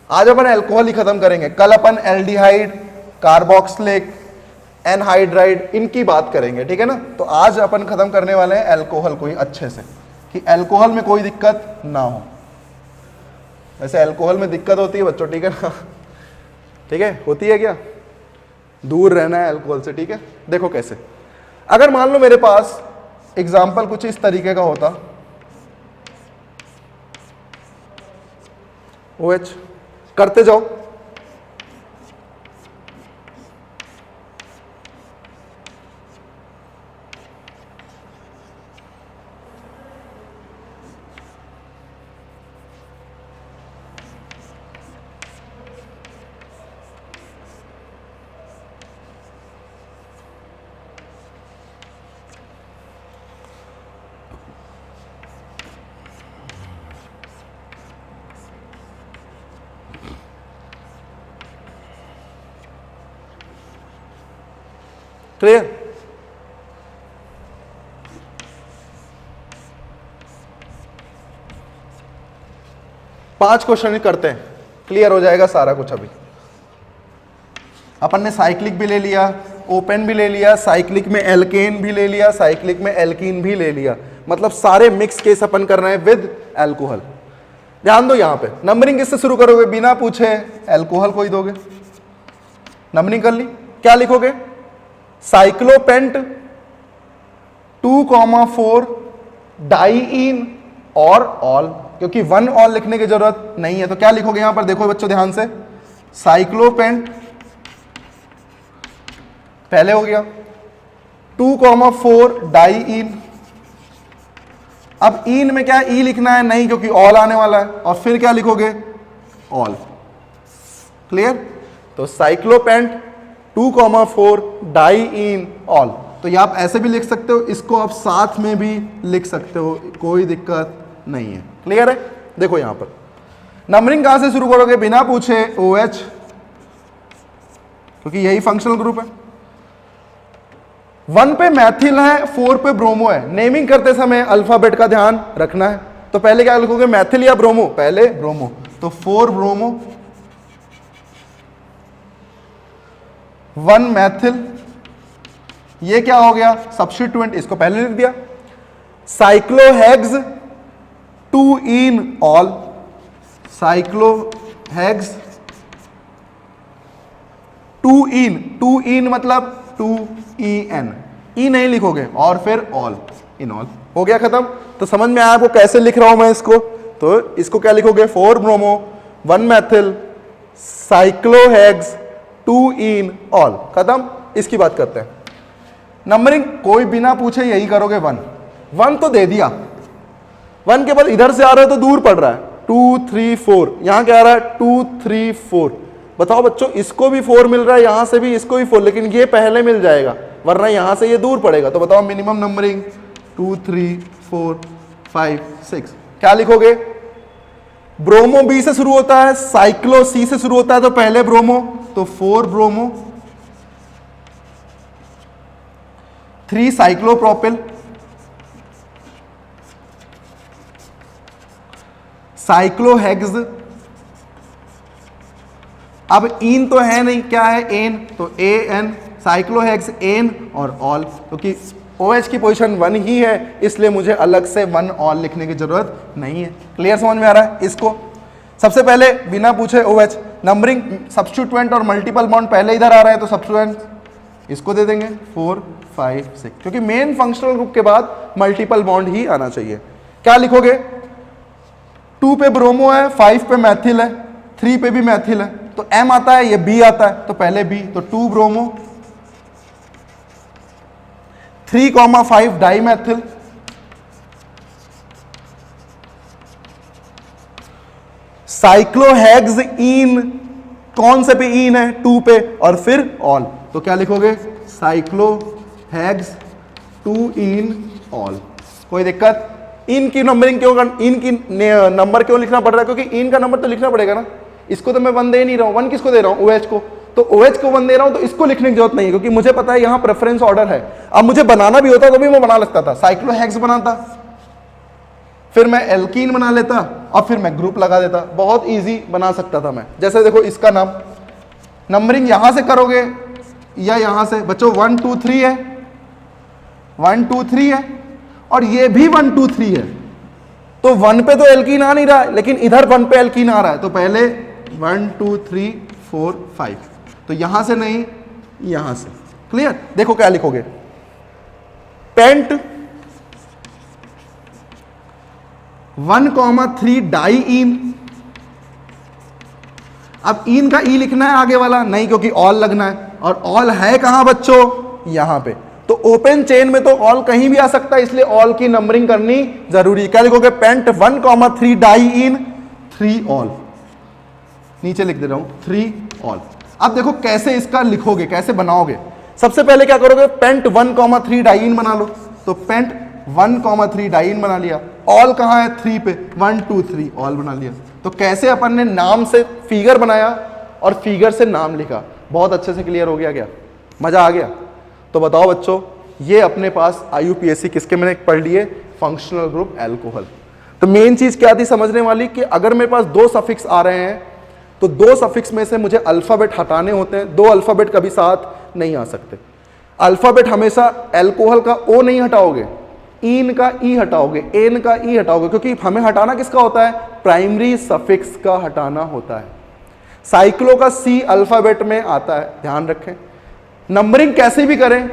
आज अपन अल्कोहल ही खत्म करेंगे, कल अपन एल्डिहाइड, कार्बोक्सिलिक, एनहाइड्राइड, इनकी बात करेंगे, ठीक है ना। तो आज अपन खत्म करने वाले हैं अल्कोहल को ही अच्छे से, कि अल्कोहल में कोई दिक्कत ना हो। वैसे अल्कोहल में दिक्कत होती है बच्चों, ठीक है ना, ठीक है, होती है क्या? दूर रहना है अल्कोहल से, ठीक है। देखो कैसे, अगर मान लो मेरे पास एग्जाम्पल कुछ इस तरीके का होता, OH करते जाओ, क्लियर? पांच क्वेश्चन करते हैं, क्लियर हो जाएगा सारा कुछ। अभी अपन ने साइक्लिक भी ले लिया, ओपेन भी ले लिया, साइक्लिक में एल्केन भी ले लिया, साइक्लिक में एल्कीन भी ले लिया, मतलब सारे मिक्स केस अपन कर रहे हैं विद अल्कोहल। ध्यान दो, यहां पे नंबरिंग किससे शुरू करोगे? बिना पूछे अल्कोहल को ही दोगे। नंबरिंग कर ली, क्या लिखोगे? साइक्लोपेंट 2,4 डाईइन और ऑल, क्योंकि 1 ऑल लिखने की जरूरत नहीं है, तो क्या लिखोगे यहां पर? देखो बच्चों ध्यान से, साइक्लोपेंट पहले हो गया, 2,4 डाईइन। अब इन में क्या ई लिखना है? नहीं, क्योंकि ऑल आने वाला है, और फिर क्या लिखोगे? ऑल। क्लियर? तो साइक्लोपेंट 2,4 डाईइन ऑल। तो ये आप ऐसे भी लिख सकते हो, इसको आप साथ में भी लिख सकते हो, कोई दिक्कत नहीं है। क्लियर है? देखो यहां पर नंबरिंग कहां से शुरू करोगे? बिना पूछे OH, क्योंकि यही फंक्शनल ग्रुप है। 1 पे मैथिल है, 4 पे ब्रोमो है। नेमिंग करते समय अल्फाबेट का ध्यान रखना है, तो पहले क्या लिखोगे? मैथिल या ब्रोमो? पहले ब्रोमो, तो 4 ब्रोमो 1 मैथिल, ये क्या हो गया? सब्स्टिट्यूएंट, इसको पहले लिख दिया। साइक्लोहेक्स 2 इन ऑल, साइक्लोहेक्स 2 इन मतलब 2EN, ई नहीं लिखोगे, और फिर ऑल, इन ऑल। हो गया खत्म। तो समझ में आया आपको कैसे लिख रहा हूं मैं इसको? तो इसको क्या लिखोगे? 4 ब्रोमो 1 मैथिल साइक्लोहेक्स 2 इन ऑल। खत्म। इसकी बात करते हैं। नंबरिंग कोई बिना पूछे यही करोगे, 1 तो दे दिया, 1 के बाद इधर से आ रहा है तो दूर पड़ रहा है, 2 3 4, यहां क्या आ रहा है 2 3 4। बताओ बच्चों, इसको भी 4 मिल रहा है, यहां से भी इसको भी 4, लेकिन ये पहले मिल जाएगा वरना यहां से ये दूर पड़ेगा। तो बताओ मिनिमम नंबरिंग 2 3 4 5 6, क्या लिखोगे? ब्रोमो बी से शुरू होता है, साइक्लो सी से शुरू होता है, तो पहले ब्रोमो, तो 4 ब्रोमो, 3 साइक्लोप्रोपिल, साइक्लोहेक्स। अब इन तो है नहीं, क्या है एन, तो ए एन, साइक्लोहेक्स एन और ऑल, क्योंकि OH की पोजीशन 1 ही है इसलिए मुझे अलग से 1 ऑल लिखने की जरूरत नहीं है। क्लियर समझ में आ रहा है? इसको सबसे पहले बिना पूछे OH नंबरिंग सब्स्टिट्यूएंट और मल्टीपल बॉन्ड पहले इधर आ रहा है तो सब्स्टिट्यूएंट इसको दे देंगे 4 5 6, क्योंकि मेन फंक्शनल ग्रुप के बाद मल्टीपल बॉन्ड ही आना चाहिए। क्या लिखोगे? 2 पे ब्रोमो है, 5 पे मैथिल है, 3 पे भी मैथिल है, तो M आता है, ये B आता है, तो पहले B, तो 2 ब्रोमो, 3,5 डाइमेथिल, साइक्लोहेक्स इन, कौन से पे इन है? 2 पे, और फिर ऑल, तो क्या लिखोगे? साइक्लोहेक्स 2 इन ऑल। कोई दिक्कत? इन की नंबरिंग क्यों, इन की नंबर क्यों लिखना पड़ रहा है? क्योंकि इन का नंबर तो लिखना पड़ेगा ना, इसको तो मैं 1 दे नहीं रहा हूं, 1 किसको दे रहा हूं? OH को, तो OH को 1 दे रहा हूं तो इसको लिखने की जरूरत नहीं है, क्योंकि मुझे पता है यहां प्रेफरेंस ऑर्डर है। अब मुझे बनाना भी होता तो भी मैं बना लगता था, साइक्लोहेक्स बनाता, फिर मैं एल्कीन बना लेता और फिर मैं ग्रुप लगा देता, बहुत इजी बना सकता था मैं। जैसे देखो इसका नाम, नंबरिंग यहां से करोगे या यहां से? बच्चों 1 2 3 है, 1 2 3 है, और ये भी 1 2 3 है, तो 1 पे तो एल्कीन आ नहीं रहा है, लेकिन इधर 1 पे एल्कीन आ रहा है, तो पहले 1 2 3 4 5, तो यहां से नहीं यहां से। क्लियर? देखो क्या लिखोगे? पेंट 1,3 डाई इन। अब इन का ई लिखना है आगे वाला नहीं, क्योंकि ऑल लगना है, और ऑल है कहां बच्चों? यहां पे, तो ओपन चेन में तो ऑल कहीं भी आ सकता है, इसलिए ऑल की नंबरिंग करनी जरूरी है। क्या लिखोगे? पेंट 1,3 डाई इन 3 ऑल, नीचे लिख दे रहा हूं 3 ऑल। अब देखो कैसे इसका लिखोगे, कैसे बनाओगे। सबसे पहले क्या करोगे? पेंट 1,3 डाइइन बना लो, तो पेंट 1,3 डाइइन बना लिया, ऑल कहां है? 3 पे, 1 2 3 ऑल बना लिया। तो कैसे अपन ने नाम से फिगर बनाया और फिगर से नाम लिखा, बहुत अच्छे से क्लियर हो गया क्या? मजा आ गया? तो बताओ बच्चों, ये अपने पास IUPAC किसके मैंने पढ़ लिए? Functional group alcohol. तो मेन चीज क्या थी समझने वाली, कि अगर मेरे पास 2 सफिक्स आ रहे हैं तो 2 सफिक्स में से मुझे अल्फाबेट हटाने होते हैं। 2 अल्फाबेट कभी साथ नहीं आ सकते। अल्फाबेट हमेशा एल्कोहल का O नहीं हटाओगे, इन का ई हटाओगे, एन का ई हटाओगे, क्योंकि हमें हटाना किसका होता है? प्राइमरी सफिक्स का हटाना होता है। साइक्लो का C अल्फाबेट में आता है, ध्यान रखें। नंबरिंग कैसे भी करें,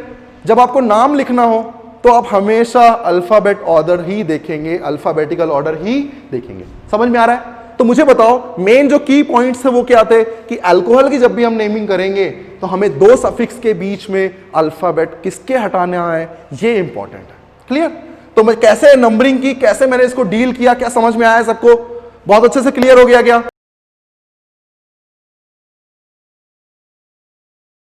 जब आपको नाम लिखना हो तो आप हमेशा अल्फाबेट ऑर्डर ही देखेंगे, अल्फाबेटिकल ऑर्डर ही देखेंगे। समझ में आ रहा है? तो मुझे बताओ मेन जो की पॉइंट्स है वो क्या थे, कि अल्कोहल की जब भी हम नेमिंग करेंगे तो हमें 2 सफिक्स के बीच में अल्फाबेट किसके हटाना है, ये इंपॉर्टेंट है। क्लियर? तो मैं कैसे नंबरिंग की, कैसे मैंने इसको डील किया, क्या समझ में आया सबको? बहुत अच्छे से क्लियर हो गया क्या?